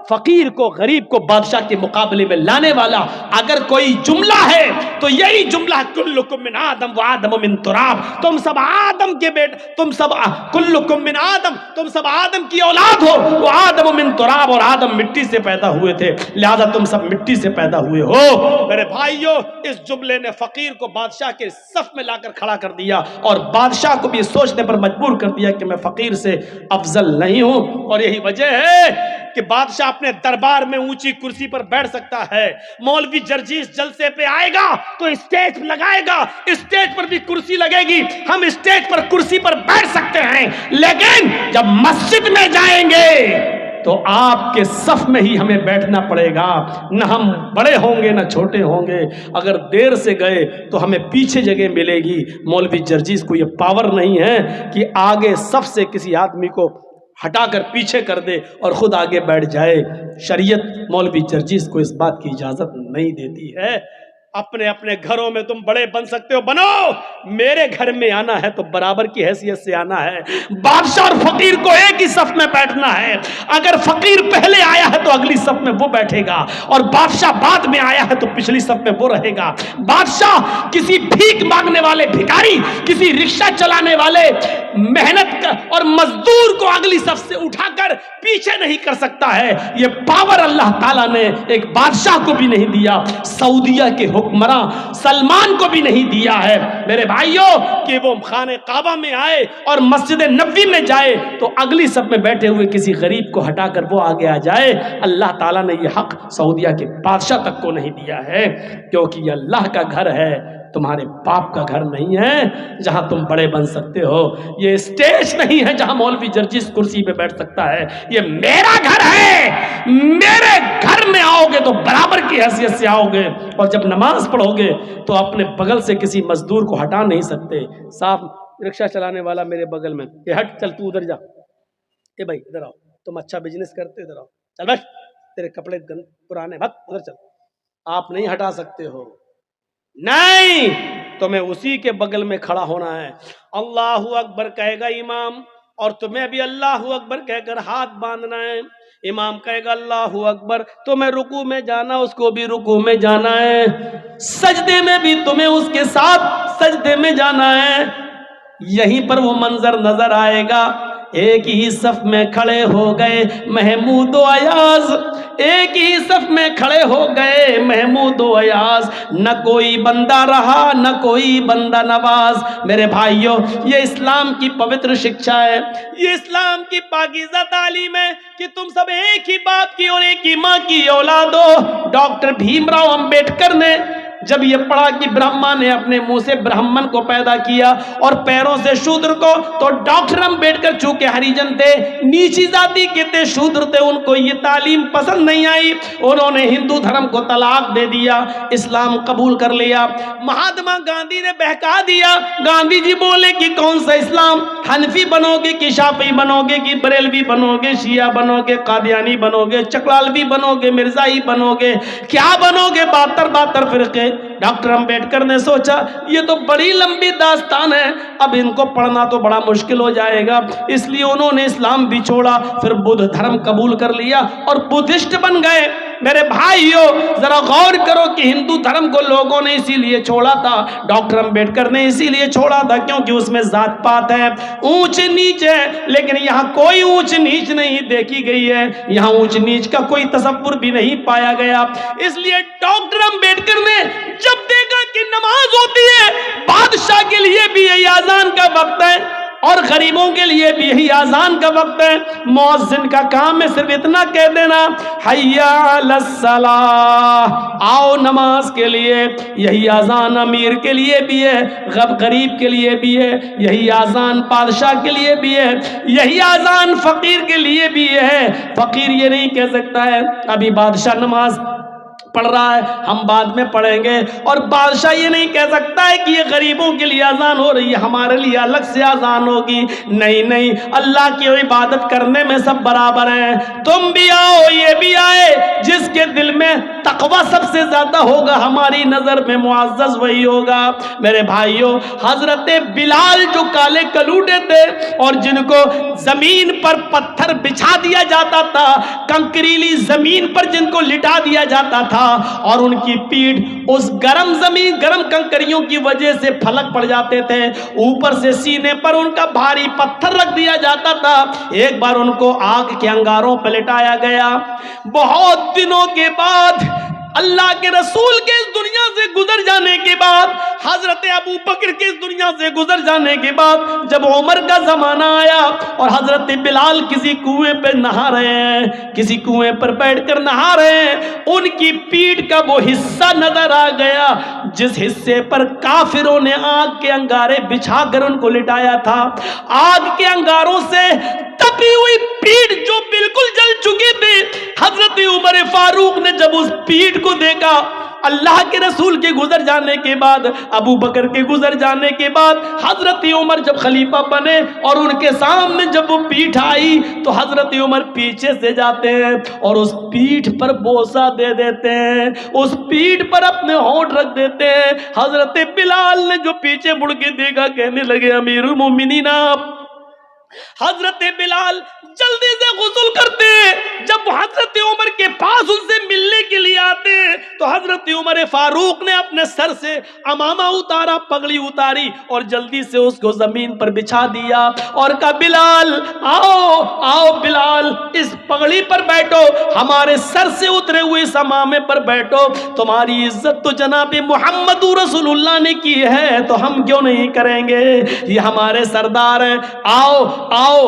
فقیر کو، غریب کو بادشاہ کے مقابلے میں لانے والا اگر کوئی جملہ ہے تو یہی جملہ کلکم من آدم و آدم من تراب. تم سب آدم کے بیٹے، تم سب کلکم من آدم، تم سب آدم کی اولاد ہو. وہ آدم من تراب، اور آدم مٹی سے پیدا ہوئے تھے، لہذا تم سب مٹی سے پیدا ہوئے ہو. میرے بھائیوں، اس جملے نے فقیر کو بادشاہ کے صف میں لا کر کھڑا کر دیا اور بادشاہ کو بھی سوچنے پر مجبور کر دیا کہ میں فقیر سے افضل نہیں ہوں. اور یہی وجہ ہے کہ بادشاہ اپنے دربار میں اونچی کرسی پر بیٹھ سکتا ہے. مولوی جرجیس جلسے پہ آئے گا تو اسٹیج لگائے گا، اسٹیج پر بھی کرسی لگے گی. ہم اسٹیج پر کرسی پر بیٹھ سکتے ہیں، لیکن جب مسجد میں جائیں گے تو آپ کے صف میں ہی ہمیں بیٹھنا پڑے گا. نہ ہم بڑے ہوں گے نہ چھوٹے ہوں گے. اگر دیر سے گئے تو ہمیں پیچھے جگہ ملے گی. مولوی جرجیس کو یہ پاور نہیں ہے کہ آگے صف سے کسی آدمی کو ہٹا کر پیچھے کر دے اور خود آگے بیٹھ جائے. شریعت مولوی جرجیس کو اس بات کی اجازت نہیں دیتی ہے. اپنے اپنے گھروں میں تم بڑے بن سکتے ہو، بنو. میرے گھر میں آنا ہے تو برابر کی حیثیت سے آنا ہے. بادشاہ اور فقیر کو ایک ہی صف میں بیٹھنا ہے. اگر فقیر پہلے آیا ہے تو اگلی صف میں وہ بیٹھے گا، اور بادشاہ بعد میں آیا ہے تو پچھلی صف میں وہ رہے گا. بادشاہ کسی بھیک مانگنے والے بھکاری، کسی رکشہ چلانے والے محنت اور مزدور کو اگلی صف سے اٹھا کر پیچھے نہیں کر سکتا ہے. یہ پاور اللہ تعالیٰ نے ایک بادشاہ کو بھی نہیں دیا، سعودیہ کے حکمراں سلمان کو بھی نہیں دیا ہے. میرے بھائیوں، کہ وہ خانہ کعبہ میں آئے اور مسجد نبوی میں جائے تو اگلی صف میں بیٹھے ہوئے کسی غریب کو ہٹا کر وہ آگے آ جائے. اللہ تعالیٰ نے یہ حق سعودیہ کے بادشاہ تک کو نہیں دیا ہے، کیونکہ یہ اللہ کا گھر ہے. تمہارے باپ کا گھر نہیں ہے جہاں تم بڑے بن سکتے ہو، یہ اسٹیج نہیں ہے جہاں مولوی جرجس کرسی پہ بیٹھ سکتا ہے، یہ میرا گھر ہے، میرے گھر میں آؤ گے تو برابر کی حیثیت سے آؤ گے، اور جب نماز پڑھو گے تو اپنے بغل سے کسی مزدور کو ہٹا نہیں سکتے۔ صاف رکشہ چلانے والا میرے بغل میں، یہ ہٹ، چل تو ادھر جا، اے بھائی ادھر آؤ، تم اچھا بزنس کرتے ادھر آؤ، چل بیٹھ، تیرے کپڑے پرانے، بھگ ادھر چل، آپ نہیں ہٹا سکتے ہو، نہیں، تمہیں اسی کے بغل میں کھڑا ہونا ہے۔ اللہ اکبر کہے گا امام، اور تمہیں بھی اللہ اکبر کہہ کر ہاتھ باندھنا ہے۔ امام کہے گا اللہ اکبر، تمہیں رکوع میں جانا، اس کو بھی رکوع میں جانا ہے، سجدے میں بھی تمہیں اس کے ساتھ سجدے میں جانا ہے۔ یہیں پر وہ منظر نظر آئے گا، ایک ہی صف میں کھڑے ہو گئے محمود و ایاز، ایک ہی صف میں کھڑے ہو گئے محمود و ایاز، نہ کوئی بندہ رہا نہ کوئی بندہ نواز۔ میرے بھائیوں، یہ اسلام کی پوتر شکشا ہے، یہ اسلام کی پاکیزہ تعلیم ہے کہ تم سب ایک ہی باپ کی اور ایک ہی ماں کی اولاد ہو۔ ڈاکٹر بھیم راؤ امبیڈکر نے جب یہ پڑھا کہ برہما نے اپنے منہ سے برہمن کو پیدا کیا اور پیروں سے شودر کو، تو ڈاکٹر امبیڈکر چونکہ ہریجن تھے، نیچی ذاتی کے تھے، شودر تھے، ان کو یہ تعلیم پسند نہیں آئی، انہوں نے ہندو دھرم کو طلاق دے دیا، اسلام قبول کر لیا۔ مہاتما گاندھی نے بہکا دیا، گاندھی جی بولے کہ کون سا اسلام، حنفی بنو گے کہ شافعی بنو گے کہ بریلوی بنو گے، شیعہ بنو گے، قادیانی بنو گے، چکلالوی بنو گے، مرزائی بنو گے، کیا بنو گے، 72 فرقے۔ ڈاکٹر امبیڈکر نے سوچا یہ تو بڑی لمبی داستان ہے، اب ان کو پڑھنا تو بڑا مشکل ہو جائے گا، اس لیے انہوں نے اسلام بھی چھوڑا، پھر بدھ دھرم قبول کر لیا اور بدھسٹ بن گئے۔ میرے بھائیو ذرا غور کرو کہ ہندو دھرم کو لوگوں نے اسی لیے چھوڑا تھا، ڈاکٹر امبیڈکر نے اسی لیے چھوڑا تھا کیونکہ اس میں ذات پات ہے، اونچ نیچ ہے، لیکن یہاں کوئی اونچ نیچ نہیں دیکھی گئی ہے، یہاں اونچ نیچ کا کوئی تصور بھی نہیں پایا گیا۔ اس لیے ڈاکٹر امبیڈکر نے جب دیکھا کہ نماز ہوتی ہے، بادشاہ کے لیے بھی یہی اذان کا وقت ہے اور غریبوں کے لیے بھی یہی اذان کا وقت ہے، مؤذن کا کام ہے صرف اتنا کہہ دینا حی علی الصلاۃ، آؤ نماز کے لیے۔ یہی اذان امیر کے لیے بھی ہے، غریب کے لیے بھی ہے، یہی اذان بادشاہ کے لیے بھی ہے، یہی اذان فقیر کے لیے بھی ہے۔ فقیر یہ نہیں کہہ سکتا ہے ابھی بادشاہ نماز پڑھ رہا ہے، ہم بعد میں پڑھیں گے، اور بادشاہ یہ نہیں کہہ سکتا ہے کہ یہ غریبوں کے لیے اذان ہو رہی ہے، ہمارے لیے الگ سے اذان ہوگی۔ نہیں نہیں، اللہ کی عبادت کرنے میں سب برابر ہیں، تم بھی آؤ یہ بھی آئے، جس کے دل میں تقوی سب سے زیادہ ہوگا ہماری نظر میں معزز وہی ہوگا۔ میرے بھائیوں، حضرت بلال جو کالے کلوٹے تھے اور جن کو زمین پر پتھر بچھا دیا جاتا تھا، کنکریلی زمین پر جن کو لٹا دیا جاتا تھا، اور ان کی پیٹھ اس گرم زمین گرم کنکریوں کی وجہ سے پھلک پڑ جاتے تھے، اوپر سے سینے پر ان کا بھاری پتھر رکھ دیا جاتا تھا۔ ایک بار ان کو آگ کے انگاروں پہ لٹایا گیا، بہت دنوں کے بعد اللہ کے رسول کے اس دنیا سے گزر جانے کے بعد، حضرت ابو بکر کے اس دنیا سے گزر جانے کے بعد، جب عمر کا زمانہ آیا اور حضرت بلال کسی کنویں پہ نہا رہے ہیں، کسی کنویں پر بیٹھ کر نہا رہے ہیں، ان کی پیٹھ کا وہ حصہ نظر آ گیا جس حصے پر کافروں نے آگ کے انگارے بچھا کر ان کو لٹایا تھا۔ آگ کے انگاروں سے تپی ہوئی پیٹھ جو بالکل جل چکی تھی، حضرت عمر فاروق نے جب اس پیٹھ کو دیکھا، اللہ کے رسول کے گزر جانے کے بعد، ابو بکر کے گزر جانے کے بعد، حضرت عمر جب خلیفہ بنے اور ان کے سامنے جب وہ پیٹھ آئی تو حضرت عمر پیچھے سے جاتے ہیں اور اس پیٹھ پر بوسہ دے دیتے ہیں، اس پیٹھ پر اپنے ہونٹ رکھ دیتے ہیں۔ حضرت بلال نے جو پیچھے مڑ کے دیکھا، کہنے لگے امیر المومنین آپ۔ حضرت بلال جلدی سے غسل کرتے ہیں، جب حضرت عمر کے پاس ان سے ملنے کے لیے آتے ہیں تو حضرت عمر فاروق نے اپنے سر سے امامہ اتارا، پگڑی اتاری اور جلدی سے اس کو زمین پر بچھا دیا اور کہا بلال آؤ آؤ بلال، اس پگڑی پر بیٹھو، ہمارے سر سے اترے ہوئے اس امامے پر بیٹھو، تمہاری عزت تو جناب محمد رسول اللہ نے کی ہے تو ہم کیوں نہیں کریں گے، یہ ہمارے سردار ہیں، آؤ آؤ۔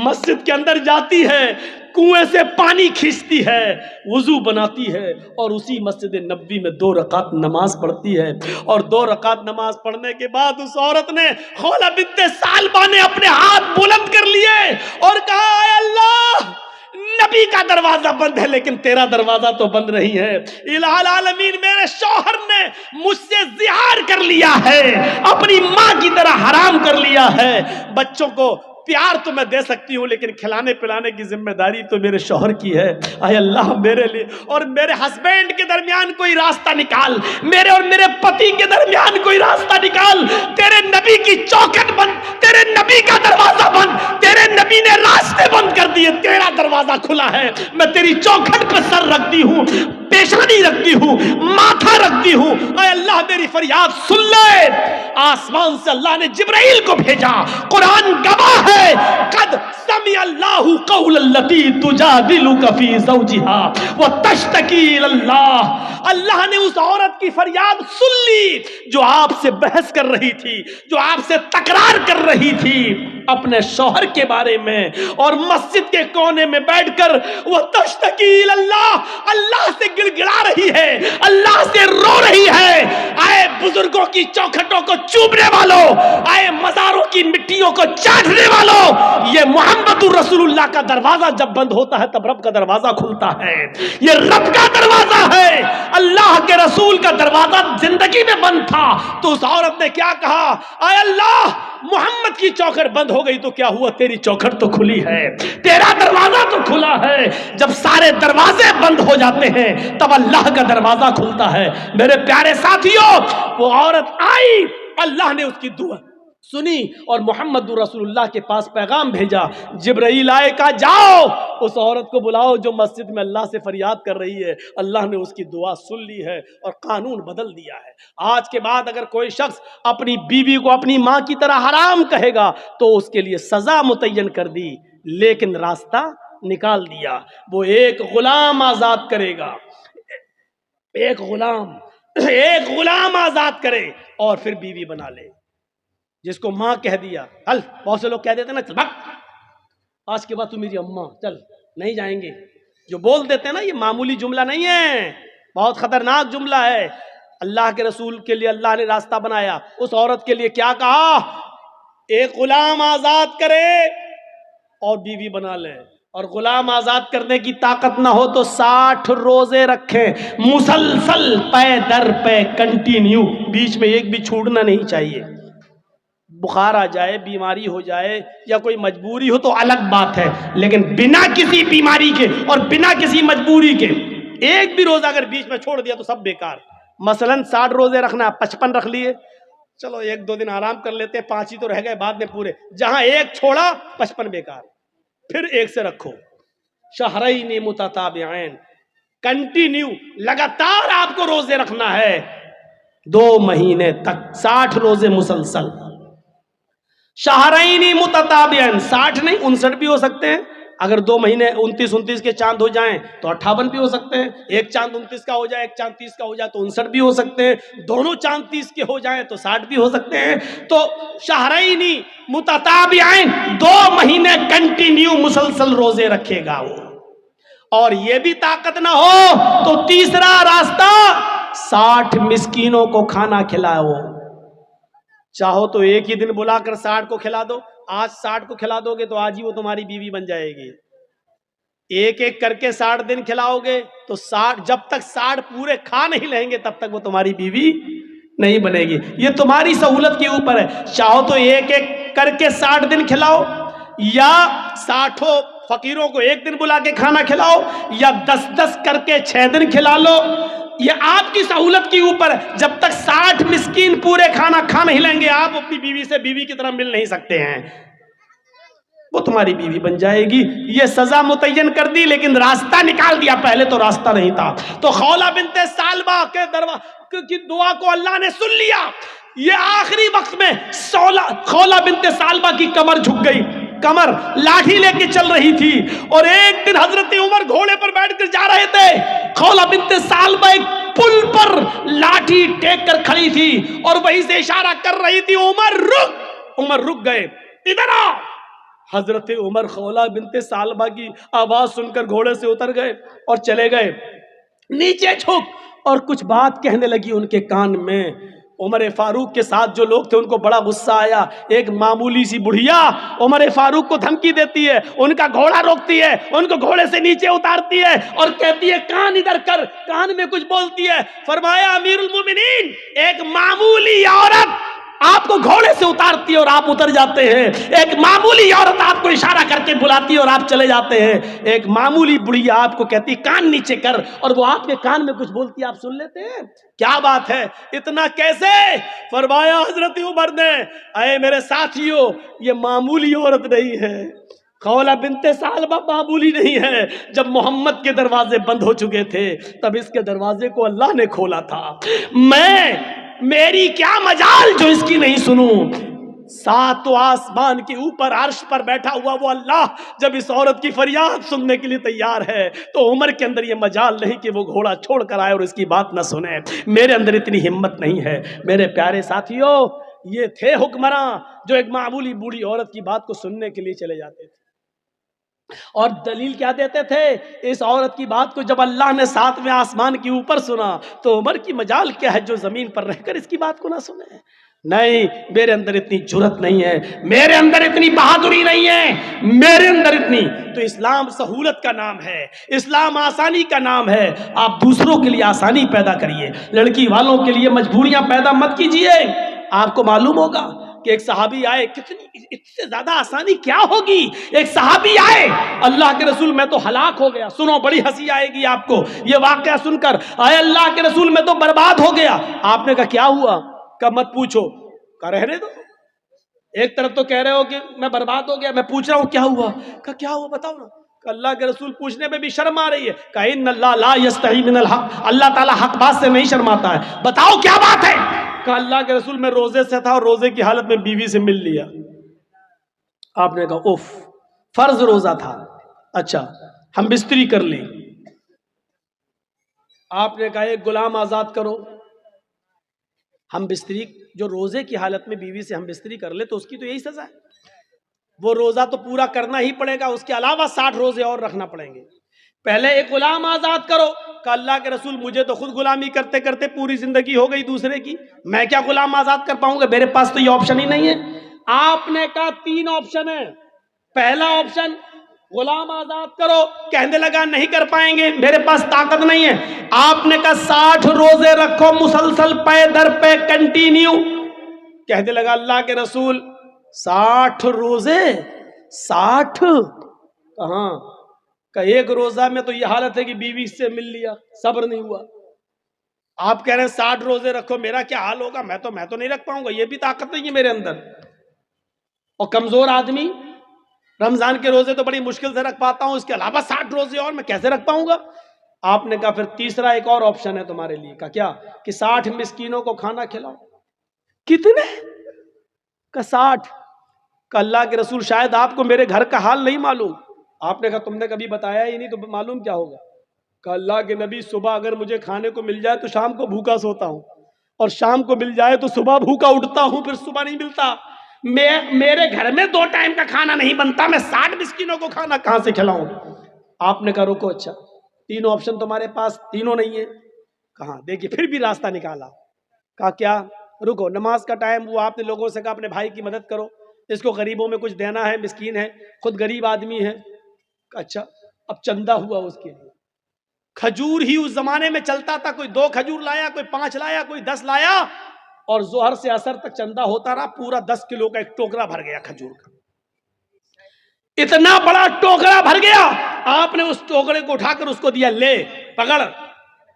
مسجد کے اندر جاتی ہے، کنویں سے پانی کھینچتی ہے، وضو بناتی ہے اور اسی مسجد نبوی میں 2 رکعت نماز پڑھتی ہے، اور 2 رکعت نماز پڑھنے کے بعد اس عورت نے، خولہ بنت ثعلبہ نے اپنے ہاتھ بلند کر لیے اور کہا اے اللہ، نبی کا دروازہ بند ہے لیکن تیرا دروازہ تو بند نہیں ہے۔ الہ العالمین، میرے شوہر نے مجھ سے زہار کر لیا ہے، اپنی ماں کی طرح حرام کر لیا ہے، بچوں کو پیار تو میں دے سکتی ہوں لیکن کھلانے پلانے کی ذمہ داری تو میرے شوہر کی ہے۔ اے اللہ، میرے لیے اور میرے ہسبینڈ کے درمیان کوئی راستہ نکال، میرے اور میرے پتی کے درمیان کوئی راستہ نکال۔ تیرے نبی کی چوکھٹ بند، تیرے نبی کا دروازہ بند، تیرے نبی نے راستے بند کر دیے، تیرا دروازہ کھلا ہے، میں تیری چوکھٹ پہ سر رکھتی ہوں، پیشانی رکھتی ہوں، ماتھا رکھتی ہوں۔ اے اللہ، میری فریاد سن لے۔ آسمان سے اللہ نے جبرائیل کو بھیجا، قرآن گواہ ہے، قد سمع اللہ قول التی تجادلک فی زوجہا وتشتکی الی اللہ۔ اللہ نے اس عورت کی فریاد سن لی جو آپ سے بحث کر رہی تھی، جو آپ سے تکرار کر رہی تھی اپنے شوہر کے بارے میں، اور مسجد کے کونے میں بیٹھ کر وہ تشتکی الی اللہ، اللہ سے گڑ گڑا رہی ہے، اللہ سے رو رہی ہے۔ آئے بزرگوں کی چوکھٹوں کو چوبنے والوں، آئے مزاروں کی مٹیوں کو چاٹنے والوں، یہ محمد رسول اللہ کا دروازہ جب بند ہوتا ہے تب رب کا دروازہ کھلتا ہے۔ یہ رب کا دروازہ ہے، اللہ کے رسول کا دروازہ زندگی میں بند تھا تو اس عورت نے کیا کہا؟ اے اللہ، محمد کی چوکھٹ بند ہو گئی تو کیا ہوا، تیری چوکھٹ تو کھلی ہے، تیرا دروازہ تو کھلا ہے۔ جب سارے دروازے بند ہو جاتے ہیں تب اللہ کا دروازہ کھلتا ہے۔ میرے پیارے ساتھیوں، وہ عورت آئی، اللہ نے اس کی دعا سنی اور محمد رسول اللہ کے پاس پیغام بھیجا۔ جبرائیل آئے، کہا جاؤ اس عورت کو بلاؤ جو مسجد میں اللہ سے فریاد کر رہی ہے۔ اللہ نے اس کی دعا سن لی ہے اور قانون بدل دیا ہے۔ آج کے بعد اگر کوئی شخص اپنی بیوی کو اپنی ماں کی طرح حرام کہے گا تو اس کے لیے سزا متعین کر دی، لیکن راستہ نکال دیا۔ وہ ایک غلام آزاد کرے گا، ایک غلام آزاد کرے اور پھر بیوی بنا لے۔ جس کو ماں کہہ دیا، چل، بہت سے لوگ کہہ دیتے ہیں نا، چل بھگ، آج کے بعد تو میری اماں، چل نہیں جائیں گے، جو بول دیتے ہیں نا، یہ معمولی جملہ نہیں ہے، بہت خطرناک جملہ ہے۔ اللہ کے رسول کے لیے اللہ نے راستہ بنایا، اس عورت کے لیے کیا کہا؟ ایک غلام آزاد کرے اور بیوی بنا لے، اور غلام آزاد کرنے کی طاقت نہ ہو تو 60 روزے رکھیں، مسلسل پے در پے، کنٹینیو، بیچ میں ایک بھی چھوڑنا نہیں چاہیے۔ بخار آ جائے، بیماری ہو جائے یا کوئی مجبوری ہو تو الگ بات ہے، لیکن بنا کسی بیماری کے اور بنا کسی مجبوری کے ایک بھی روزہ اگر بیچ میں چھوڑ دیا تو سب بیکار۔ مثلا 60 روزے رکھنا، 55 رکھ لیے، چلو 1-2 دن آرام کر لیتے، 5 ہی تو رہ گئے بعد میں پورے، جہاں ایک چھوڑا 55 بیکار۔ پھر ایک سے رکھو، شہرین متتابعین، کنٹینیو، لگاتار آپ کو روزے رکھنا ہے 2 مہینے تک، 60 روزے مسلسل۔ شہرین متتابعین، 60 نہیں 59 بھی ہو سکتے ہیں، اگر 2 مہینے 29 کے چاند ہو جائیں تو 58 بھی ہو سکتے ہیں، ایک چاند 29 کا ہو جائے، ایک چاند 30 کا ہو جائے تو 59 بھی ہو سکتے ہیں، دونوں چاند 30 کے ہو جائیں تو 60 بھی ہو سکتے ہیں۔ تو شہرین متتابعین، 2 مہینے کنٹینیو مسلسل روزے رکھے گا وہ، اور یہ بھی طاقت نہ ہو تو تیسرا راستہ، 60 مسکینوں کو کھانا کھلاؤ۔ چاہو تو ایک ہی دن بلا کر 60 کو کھلا دو، آج 60 کو کھلا دو گے تو آج ہی وہ تمہاری بیوی بن جائے گی۔ ایک ایک کر کے 60 دن کھلاؤ گے تو 60، جب تک 60 پورے کھا نہیں لیں گے تب تک وہ تمہاری بیوی نہیں بنے گی۔ یہ تمہاری سہولت کے اوپر ہے، چاہو تو ایک ایک کر کے 60 دن کھلاؤ، یا 60 فقیروں کو ایک دن بلا کے کھانا کھلاؤ، یا 10 کر کے 6 دن کھلا لو، یہ آپ کی سہولت کے اوپر ہے۔ جب تک 60 مسکین پورے کھانا کھا نہیں لیں گے آپ اپنی بیوی سے بیوی کی طرح مل نہیں سکتے ہیں، وہ تمہاری بیوی بن جائے گی۔ یہ سزا متعین کر دی لیکن راستہ نکال دیا، پہلے تو راستہ نہیں تھا۔ تو خولہ بنت ثعلبہ کے کی دعا کو اللہ نے سن لیا۔ یہ آخری وقت میں خولہ بنت ثعلبہ کی کمر جھک گئی، کمر لاٹھی لے کے چل رہی تھی، اور ایک دن حضرت عمر گھوڑے پر بیٹھ کر جا رہے تھے، خولہ بنت ثعلبہ ایک پل پر لاٹھی ٹیک کر کھڑی تھی اور وہیں سے اشارہ کر رہی تھی، عمر رک۔ عمر رک گئے، ادھر آ۔ حضرت عمر خولہ بنت ثعلبہ کی آواز سن کر گھوڑے سے اتر گئے اور چلے گئے نیچے جھک، اور کچھ بات کہنے لگی ان کے کان میں۔ عمر فاروق کے ساتھ جو لوگ تھے ان کو بڑا غصہ آیا، ایک معمولی سی بڑھیا عمر فاروق کو دھمکی دیتی ہے، ان کا گھوڑا روکتی ہے، ان کو گھوڑے سے نیچے اتارتی ہے اور کہتی ہے کان ادھر کر، کان میں کچھ بولتی ہے۔ فرمایا امیر المومنین، ایک معمولی عورت آپ کو گھوڑے سے اتارتی ہے اور آپ اتر جاتے ہیں، ایک معمولی عورت آپ کو اشارہ کر کے بلاتی ہے اور آپ چلے جاتے ہیں، ایک معمولی بڑھیا آپ کو کہتی کان نیچے کر اور وہ آپ کے کان میں کچھ بولتی ہے، آپ سن لیتے ہیں؟ کیا بات ہے، اتنا کیسے؟ فرمایا حضرت عمر نے، اے میرے ساتھیوں، یہ معمولی عورت نہیں ہے، خولہ بنت ثعلبہ معمولی نہیں ہے۔ جب محمد کے دروازے بند ہو چکے تھے تب اس کے دروازے کو اللہ نے کھولا تھا، میری کیا مجال جو اس کی نہیں سنوں۔ ساتوں آسمان کے اوپر عرش پر بیٹھا ہوا وہ اللہ جب اس عورت کی فریاد سننے کے لیے تیار ہے تو عمر کے اندر یہ مجال نہیں کہ وہ گھوڑا چھوڑ کر آئے اور اس کی بات نہ سنے۔ میرے اندر اتنی ہمت نہیں ہے۔ میرے پیارے ساتھیوں، یہ تھے حکمراں جو ایک معمولی بوڑھی عورت کی بات کو سننے کے لیے چلے جاتے تھے، اور دلیل کیا دیتے تھے؟ اس عورت کی بات کو جب اللہ نے ساتویں آسمان کے اوپر سنا تو عمر کی مجال کیا ہے جو زمین پر رہ کر اس کی بات کو نہ سنے؟ نہیں، میرے اندر اتنی جرت نہیں ہے، میرے اندر اتنی بہادری نہیں ہے، میرے اندر اتنی۔ تو اسلام سہولت کا نام ہے، اسلام آسانی کا نام ہے۔ آپ دوسروں کے لیے آسانی پیدا کریے، لڑکی والوں کے لیے مجبوریاں پیدا مت کیجیے۔ آپ کو معلوم ہوگا کہ ایک صحابی آئے، کتنی اس سے زیادہ آسانی کیا ہوگی؟ ایک صحابی آئے، اللہ کے رسول میں تو ہلاک ہو گیا۔ سنو، بڑی ہنسی آئے گی آپ کو یہ واقعہ سن کر۔ آئے اللہ کے رسول میں تو برباد ہو گیا۔ آپ نے کہا کیا ہوا؟ کہا مت پوچھو۔ کہا رہنے دو، ایک طرف تو کہہ رہے ہو کہ میں برباد ہو گیا، میں پوچھ رہا ہوں کیا ہوا؟ کہا کیا ہوا بتاؤ نا۔ کہ اللہ کے رسول پوچھنے میں بھی شرم آ رہی ہے۔ کہ ان اللہ لا یستحی من الحق، اللہ تعالیٰ حق بات سے نہیں شرماتا ہے، بتاؤ کیا بات ہے؟ کہ اللہ کے رسول میں روزے سے تھا اور روزے کی حالت میں بیوی سے مل لیا۔ آپ نے کہا اوف، فرض روزہ تھا، اچھا ہم بستری کر لیں۔ آپ نے کہا ایک غلام آزاد کرو۔ ہم بستری، جو روزے کی حالت میں بیوی سے ہم بستری کر لے تو اس کی تو یہی سزا ہے، وہ روزہ تو پورا کرنا ہی پڑے گا، اس کے علاوہ 60 روزے اور رکھنا پڑیں گے۔ پہلے ایک غلام آزاد کرو۔ کہ اللہ کے رسول مجھے تو خود غلامی کرتے کرتے پوری زندگی ہو گئی دوسرے کی، میں کیا غلام آزاد کر پاؤں گا؟ میرے پاس تو یہ آپشن ہی نہیں ہے۔ آپ نے کہا 3 آپشن ہے۔ پہلا آپشن غلام آزاد کرو، کہنے لگا نہیں کر پائیں گے، میرے پاس طاقت نہیں ہے۔ آپ نے کہا 60 روزے رکھو مسلسل پے در پہ کنٹینیو۔ کہنے لگا اللہ کے رسول 60 روزے، 60 کہاں؟ کہ ایک روزہ میں تو یہ حالت ہے کہ بیوی سے مل لیا، صبر نہیں ہوا۔ آپ کہہ رہے ہیں 60 روزے رکھو، میرا کیا حال ہوگا؟ میں تو نہیں رکھ پاؤں گا، یہ بھی طاقت نہیں ہے میرے اندر۔ اور کمزور آدمی رمضان کے روزے تو بڑی مشکل سے رکھ پاتا ہوں، اس کے علاوہ 60 روزے اور میں کیسے رکھ پاؤں گا؟ آپ نے کہا پھر تیسرا ایک اور آپشن ہے تمہارے لیے۔ کا کیا؟ کہ 60 مسکینوں کو کھانا کھلاؤ۔ کتنے؟ کہ 60۔ کہ اللہ کے رسول شاید آپ کو میرے گھر کا حال نہیں معلوم۔ آپ نے کہا تم نے کبھی بتایا ہی نہیں تو معلوم کیا ہوگا؟ کہ اللہ کے نبی صبح اگر مجھے کھانے کو مل جائے تو شام کو بھوکا سوتا ہوں، اور شام کو مل جائے تو صبح بھوکا اٹھتا ہوں، پھر صبح نہیں ملتا۔ میرے گھر میں 2 ٹائم کا کھانا نہیں بنتا، میں 60 مسکینوں کو کھانا کہاں سے کھلاؤں؟ آپ نے کہا رکو، اچھا 3 آپشن تمہارے پاس، تینوں نہیں ہے؟ کہاں؟ دیکھیے پھر بھی راستہ نکالا۔ کہا کیا؟ رکو، نماز کا ٹائم ہوا، آپ نے لوگوں سے کہا اپنے بھائی کی مدد کرو، اس کو غریبوں میں کچھ دینا ہے، مسکین ہے، خود غریب آدمی ہے۔ اچھا اب چندہ ہوا اس کے لیے۔ کھجور ہی اس زمانے میں چلتا تھا، کوئی 2 کھجور لایا، کوئی 5 لایا، کوئی 10 لایا، اور ظہر سے عصر تک چندہ ہوتا رہا، پورا 10 کلو کا ایک ٹوکرا بھر گیا کھجور کا، اتنا بڑا ٹوکرا بھر گیا۔ آپ نے اس ٹوکرے کو اٹھا کر اس کو دیا، لے پکڑ،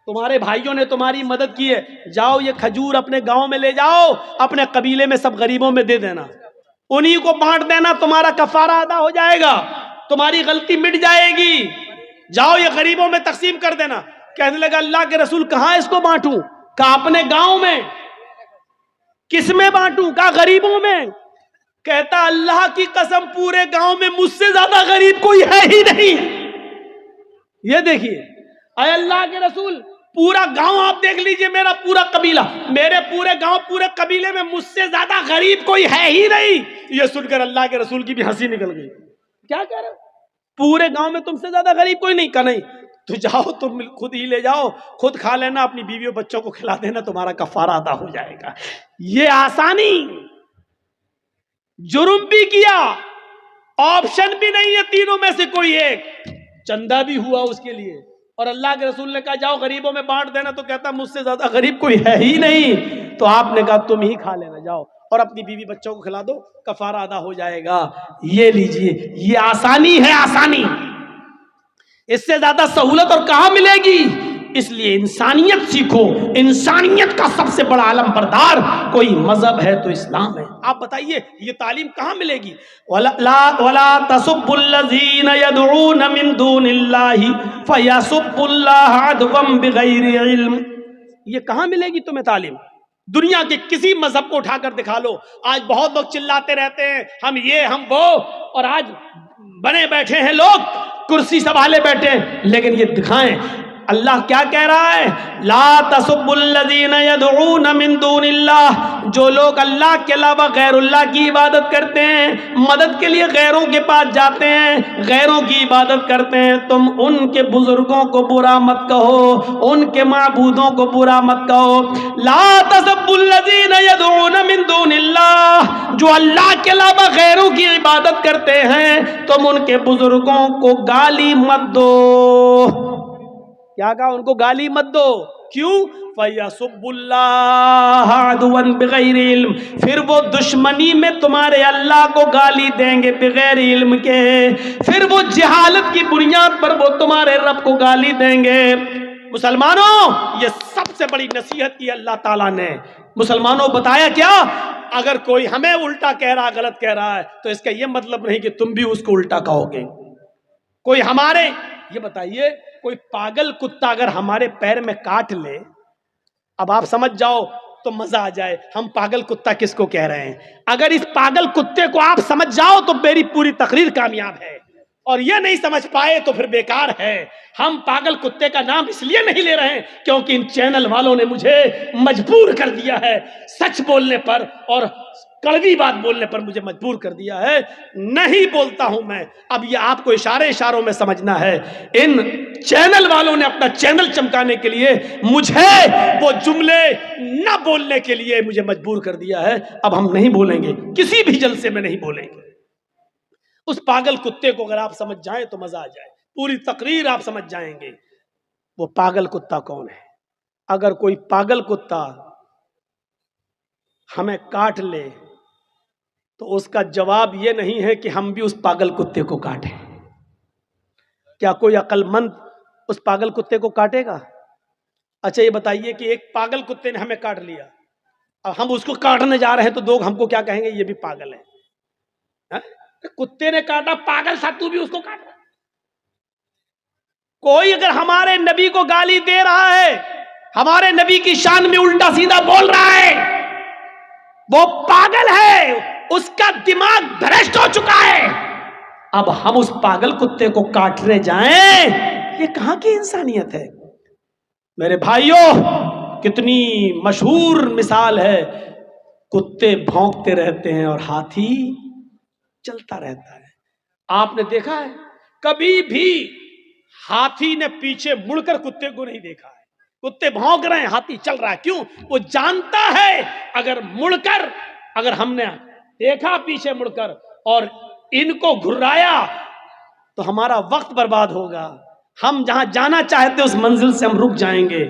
تمہارے بھائیوں نے تمہاری مدد کی ہے، جاؤ یہ کھجور اپنے گاؤں میں لے جاؤ، اپنے قبیلے میں سب غریبوں میں دے دینا، انہی کو بانٹ دینا، تمہارا کفارہ ادا ہو جائے گا، تمہاری غلطی مٹ جائے گی، جاؤ یہ غریبوں میں تقسیم کر دینا۔ کہنے لگا اللہ کے رسول کہاں اس کو بانٹوں؟ کہا اپنے گاؤں میں۔ کس میں بانٹوں؟ کہا غریبوں میں۔ کہتا اللہ کی قسم پورے گاؤں میں مجھ سے زیادہ غریب کوئی ہے ہی نہیں۔ یہ دیکھیے، اے اللہ کے رسول پورا گاؤں آپ دیکھ لیجئے، میرا پورا قبیلہ، میرے پورے گاؤں پورے قبیلے میں مجھ سے زیادہ غریب کوئی ہے ہی نہیں. یہ سن کر اللہ کے رسول کی بھی ہنسی نکل گئی. کیا کہہ رہے ہو؟ پورے گاؤں میں تم سے زیادہ غریب کوئی نہیں. کہا نہیں، تو جاؤ تم خود ہی لے جاؤ، خود کھا لینا، اپنی بیویوں بچوں کو کھلا دینا، تمہارا کفارہ ادا ہو جائے گا. یہ آسانی. جرم بھی کیا، آپشن بھی نہیں ہے تینوں میں سے کوئی ایک، چندہ بھی ہوا اس کے لیے، اور اللہ کے رسول نے کہا جاؤ غریبوں میں بانٹ دینا، تو کہتا مجھ سے زیادہ غریب کوئی ہے ہی نہیں. تو آپ نے کہا تم ہی کھا لینا، جاؤ اور اپنی بیوی بچوں کو کھلا دو، کفارہ ادا ہو جائے گا. یہ لیجئے، یہ آسانی ہے، آسانی. اس سے زیادہ سہولت اور کہاں ملے گی؟ اس لیے انسانیت سیکھو. انسانیت کا سب سے بڑا علم بردار کوئی مذہب ہے تو اسلام ہے. آپ بتائیے یہ تعلیم کہاں ملے گی؟ وَلَا تَسُبُّوا الَّذِينَ يَدْعُونَ مِن دُونِ اللَّهِ فَيَسُبُّوا اللَّهَ عَدْوًا بِغَيْرِ عِلْمٍ. یہ کہاں ملے گی تمہیں تعلیم؟ دنیا کے کسی مذہب کو اٹھا کر دکھا لو. آج بہت لوگ چلاتے رہتے ہیں ہم یہ ہم وہ، اور آج بنے بیٹھے ہیں لوگ، کرسی سنبھالے بیٹھے ہیں، لیکن یہ دکھائیں اللہ کیا کہہ رہا ہے؟ لا تسبوا الذین یدعون من دون اللہ. جو لوگ اللہ کے علاوہ غیر اللہ کی عبادت کرتے ہیں، مدد کے لیے غیروں کے پاس جاتے ہیں، غیروں کی عبادت کرتے ہیں، تم ان کے بزرگوں کو برا مت کہو، ان کے معبودوں کو برا مت کہو. لا تسبوا الذین یدعون من دون اللہ. جو اللہ کے علاوہ غیروں کی عبادت کرتے ہیں تم ان کے بزرگوں کو گالی مت دو. کیا کہا؟ ان کو گالی مت دو. کیوں؟ فَيَسُبُّ اللَّهَ عَدْوًا بِغَيْرِ عِلْمٍ. پھر وہ دشمنی میں تمہارے اللہ کو گالی دیں گے بغیر علم کے. پھر وہ جہالت کی بنیاد پر وہ تمہارے رب کو گالی دیں گے. مسلمانوں، یہ سب سے بڑی نصیحت کی اللہ تعالیٰ نے. مسلمانوں بتایا کیا؟ اگر کوئی ہمیں الٹا کہہ رہا، غلط کہہ رہا ہے، تو اس کا یہ مطلب نہیں کہ تم بھی اس کو الٹا کہو گے. کوئی ہمارے، یہ بتائیے، کوئی پاگل کتا اگر ہمارے پیر میں کاٹ لے، اب آپ سمجھ جاؤ تو مزہ آ جائے ہم پاگل کتا کس کو کہہ رہے ہیں. اگر اس پاگل کتے کو آپ سمجھ جاؤ تو میری پوری تقریر کامیاب ہے، اور یہ نہیں سمجھ پائے تو پھر بیکار ہے. ہم پاگل کتے کا نام اس لیے نہیں لے رہے ہیں کیونکہ ان چینل والوں نے مجھے مجبور کر دیا ہے سچ بولنے پر، اور کڑوی بات بولنے پر مجھے مجبور کر دیا ہے. نہیں بولتا ہوں میں. اب یہ آپ کو اشاروں میں سمجھنا ہے. ان چینل والوں نے اپنا چینل چمکانے کے لیے مجھے وہ جملے نہ بولنے کے لیے مجھے مجبور کر دیا ہے. اب ہم نہیں بولیں گے، کسی بھی جلسے میں نہیں بولیں گے. اس پاگل کتے کو اگر آپ سمجھ جائیں تو مزہ آ جائے، پوری تقریر آپ سمجھ جائیں گے. وہ پاگل کتا کون ہے؟ اگر کوئی پاگل کتا ہمیں کاٹ لے تو اس کا جواب یہ نہیں ہے کہ ہم بھی اس پاگل کتے کو کاٹیں. کیا کوئی عقل مند اس پاگل کتے کو کاٹے گا؟ اچھا یہ بتائیے کہ ایک پاگل کتے نے ہمیں کاٹ لیا، اب ہم اس کو کاٹنے جا رہے ہیں تو لوگ ہم کو کیا کہیں گے؟ یہ بھی پاگل ہے. کتے نے کاٹا، پاگل تھا تو بھی اس کو کاٹا. کوئی اگر ہمارے نبی کو گالی دے رہا ہے، ہمارے نبی کی شان میں الٹا سیدھا بول رہا ہے، وہ پاگل ہے، اس کا دماغ بھرشٹ ہو چکا ہے. اب ہم اس پاگل کتے کو کاٹنے جائیں، یہ کہاں کی انسانیت ہے؟ میرے بھائیوں، کتنی مشہور مثال ہے. کتے بھونکتے رہتے ہیں اور ہاتھی چلتا رہتا ہے. آپ نے دیکھا ہے کبھی بھی ہاتھی نے پیچھے مڑ کر کتے کو نہیں دیکھا ہے. کتے بھونک رہے ہیں، ہاتھی چل رہا ہے. کیوں؟ وہ جانتا ہے اگر مڑ کر، اگر ہم نے دیکھا پیچھے مڑ کر اور ان کو گھرایا تو ہمارا وقت برباد ہوگا. ہم جہاں جانا چاہتے اس منزل سے ہم رک جائیں گے.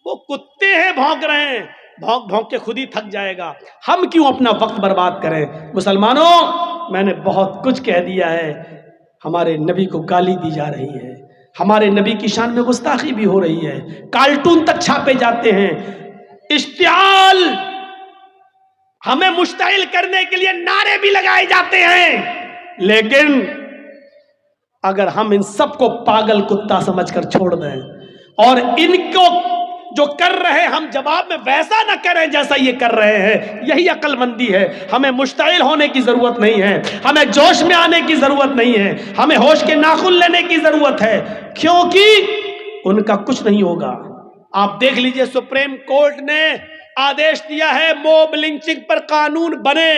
وہ کتے ہیں بھونک رہے ہیں، بھونک بھونک کے خود ہی تھک جائے گا. ہم کیوں اپنا وقت برباد کریں؟ مسلمانوں، میں نے بہت کچھ کہہ دیا ہے. ہمارے نبی کو گالی دی جا رہی ہے، ہمارے نبی کی شان میں گستاخی بھی ہو رہی ہے، کارٹون تک چھاپے جاتے ہیں، اشتعال، ہمیں مشتعل کرنے کے لیے نعرے بھی لگائے جاتے ہیں. لیکن اگر ہم ان سب کو پاگل کتا سمجھ کر چھوڑ دیں اور ان کو جو کر رہے ہم جواب میں ویسا نہ کریں جیسا یہ کر رہے ہیں، یہی عقل مندی ہے. ہمیں مشتعل ہونے کی ضرورت نہیں ہے، ہمیں جوش میں آنے کی ضرورت نہیں ہے، ہمیں ہوش کے ناخن لینے کی ضرورت ہے. کیونکہ ان کا کچھ نہیں ہوگا۔ آپ دیکھ لیجئے سپریم کورٹ نے آدیش دیا ہے موب لنچنگ پر قانون بنے،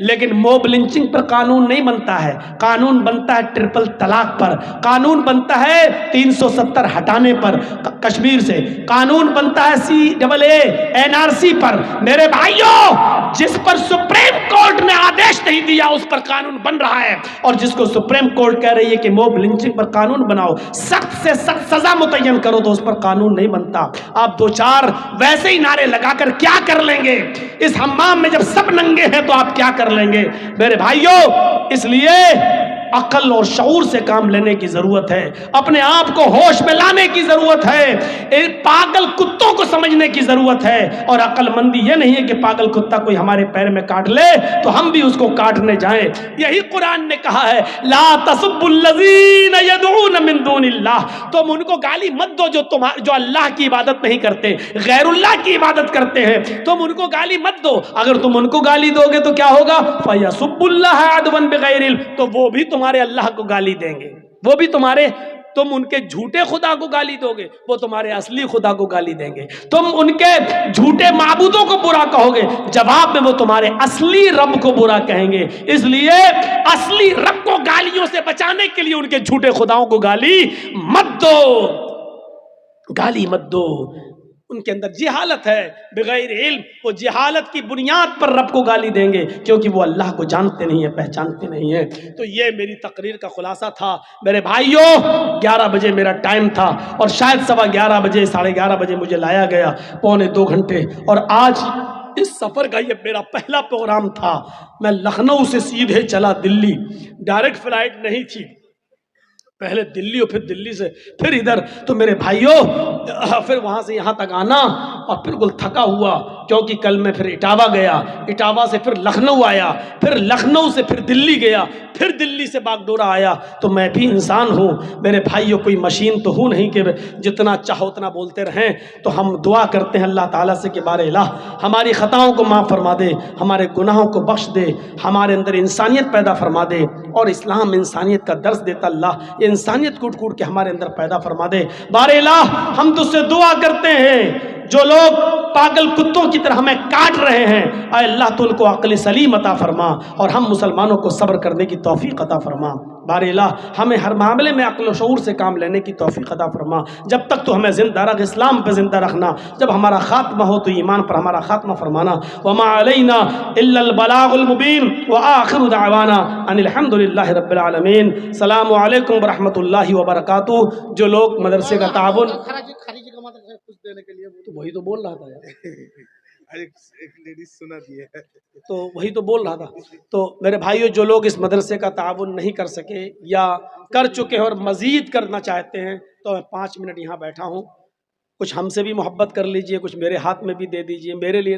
لیکن موب لنچنگ پر قانون نہیں بنتا ہے، قانون بنتا ہے ٹرپل طلاق پر، قانون بنتا ہے 370 ہٹانے پر کشمیر سے، قانون بنتا ہے CAA NRC پر۔ میرے بھائیوں، جس پر سپریم کورٹ نے آدیش نہیں دیا اس پر قانون بن رہا ہے، اور جس کو سپریم کورٹ کہہ رہی ہے کہ موب لنچنگ پر قانون بناؤ، سخت سے سخت سزا متعین کرو، تو اس پر قانون نہیں بنتا۔ آپ دو چار ویسے ہی نعرے لگا کر کیا کر لیں گے؟ اس حمام میں جب سب ننگے ہیں تو آپ کیا کر لیں گے؟ میرے بھائیوں، اس لیے عقل اور شعور سے کام لینے کی ضرورت ہے، اپنے آپ کو ہوش میں لانے کی ضرورت ہے، پاگل کتوں کو سمجھنے کی ضرورت ہے، اور عقل مندی یہ نہیں ہے کہ پاگل کتا کوئی ہمارے پیر میں کاٹ لے تو ہم بھی اس کو کاٹنے جائیں۔ یہی قرآن نے کہا ہے لا تسبوا الذین یدعون من دون اللہ، تم ان کو گالی مت دو جو اللہ کی عبادت نہیں کرتے، غیر اللہ کی عبادت کرتے ہیں، تم ان کو گالی مت دو۔ اگر تم ان کو گالی دو گے تو کیا ہوگا؟ فَيَسُبُّ اللَّهَ عَدْوًا بِغَيْرِ علم، تو وہ بھی تمہارے اللہ کو گالی دیں گے، وہ بھی تم ان کے جھوٹے خدا کو گالی دو گے، وہ تمہارے اصلی خدا کو گالی دیں گے، تم ان کے جھوٹے معبودوں کو برا کہو گے، جواب میں وہ تمہارے اصلی رب کو برا کہیں گے۔ اس لیے اصلی رب کو گالیوں سے بچانے کے لیے ان کے جھوٹے خداؤں کو گالی مت دو، گالی مت دو۔ ان کے اندر جہالت ہے، بغیر علم، وہ جہالت کی بنیاد پر رب کو گالی دیں گے، کیونکہ وہ اللہ کو جانتے نہیں ہیں، پہچانتے نہیں ہیں۔ تو یہ میری تقریر کا خلاصہ تھا میرے بھائیوں۔ 11 بجے میرا ٹائم تھا، اور شاید 11:15 بجے 11:30 بجے مجھے لایا گیا، پونے 2 گھنٹے، اور آج اس سفر کا یہ میرا پہلا پروگرام تھا۔ میں لکھنؤ سے سیدھے چلا دلی، ڈائریکٹ فلائٹ نہیں تھی، پہلے دلی اور پھر دلی سے پھر ادھر۔ تو میرے بھائیوں، پھر وہاں سے یہاں تک آنا، اور بالکل تھکا ہوا، کیونکہ کل میں پھر اٹاوا گیا، اٹاوا سے پھر لکھنؤ آیا، پھر لکھنؤ سے پھر دلی گیا، پھر دلی سے باگڈورہ آیا۔ تو میں بھی انسان ہوں میرے بھائیوں، کوئی مشین تو ہوں نہیں کہ جتنا چاہو اتنا بولتے رہیں۔ تو ہم دعا کرتے ہیں اللہ تعالیٰ سے کہ بارے الہ ہماری خطاؤں کو معاف فرما دے، ہمارے گناہوں کو بخش دے، ہمارے اندر انسانیت پیدا فرما دے، اور اسلام انسانیت کا درس دیتا اللہ، یہ انسانیت کوٹ کوٹ کے ہمارے اندر پیدا فرما دے۔ بارے الہ ہم تجھ سے دعا کرتے ہیں، جو لوگ پاگل کتوں کی طرح ہمیں کاٹ رہے ہیں، اے اللہ تو ان کو عقل سلیم عطا فرما، اور ہم مسلمانوں کو صبر کرنے کی توفیق عطا فرما۔ بارے الہ ہمیں ہر معاملے میں عقل و شعور سے کام لینے کی توفیق عطا فرما، جب تک تو ہمیں زندہ رکھ، اسلام پہ زندہ رکھنا، جب ہمارا خاتمہ ہو تو ایمان پر ہمارا خاتمہ فرمانا۔ وما علینا الا البلاغ المبین، وآخر دعوانا ان الحمد للہ رب العالمین۔ السلام علیکم ورحمۃ اللہ وبرکاتہ۔ جو لوگ مدرسے کا تعاون، تو وہی تو بول رہا تھا یار، ایک لیڈیز سنا دی ہے، تو وہی تو بول رہا تھا۔ تو میرے بھائیوں، جو لوگ اس مدرسے کا تعاون نہیں کر سکے یا کر چکے ہیں اور مزید کرنا چاہتے ہیں، تو میں 5 منٹ یہاں بیٹھا ہوں، کچھ ہم سے بھی محبت کر لیجئے، کچھ میرے ہاتھ میں بھی دے دیجئے، میرے لیے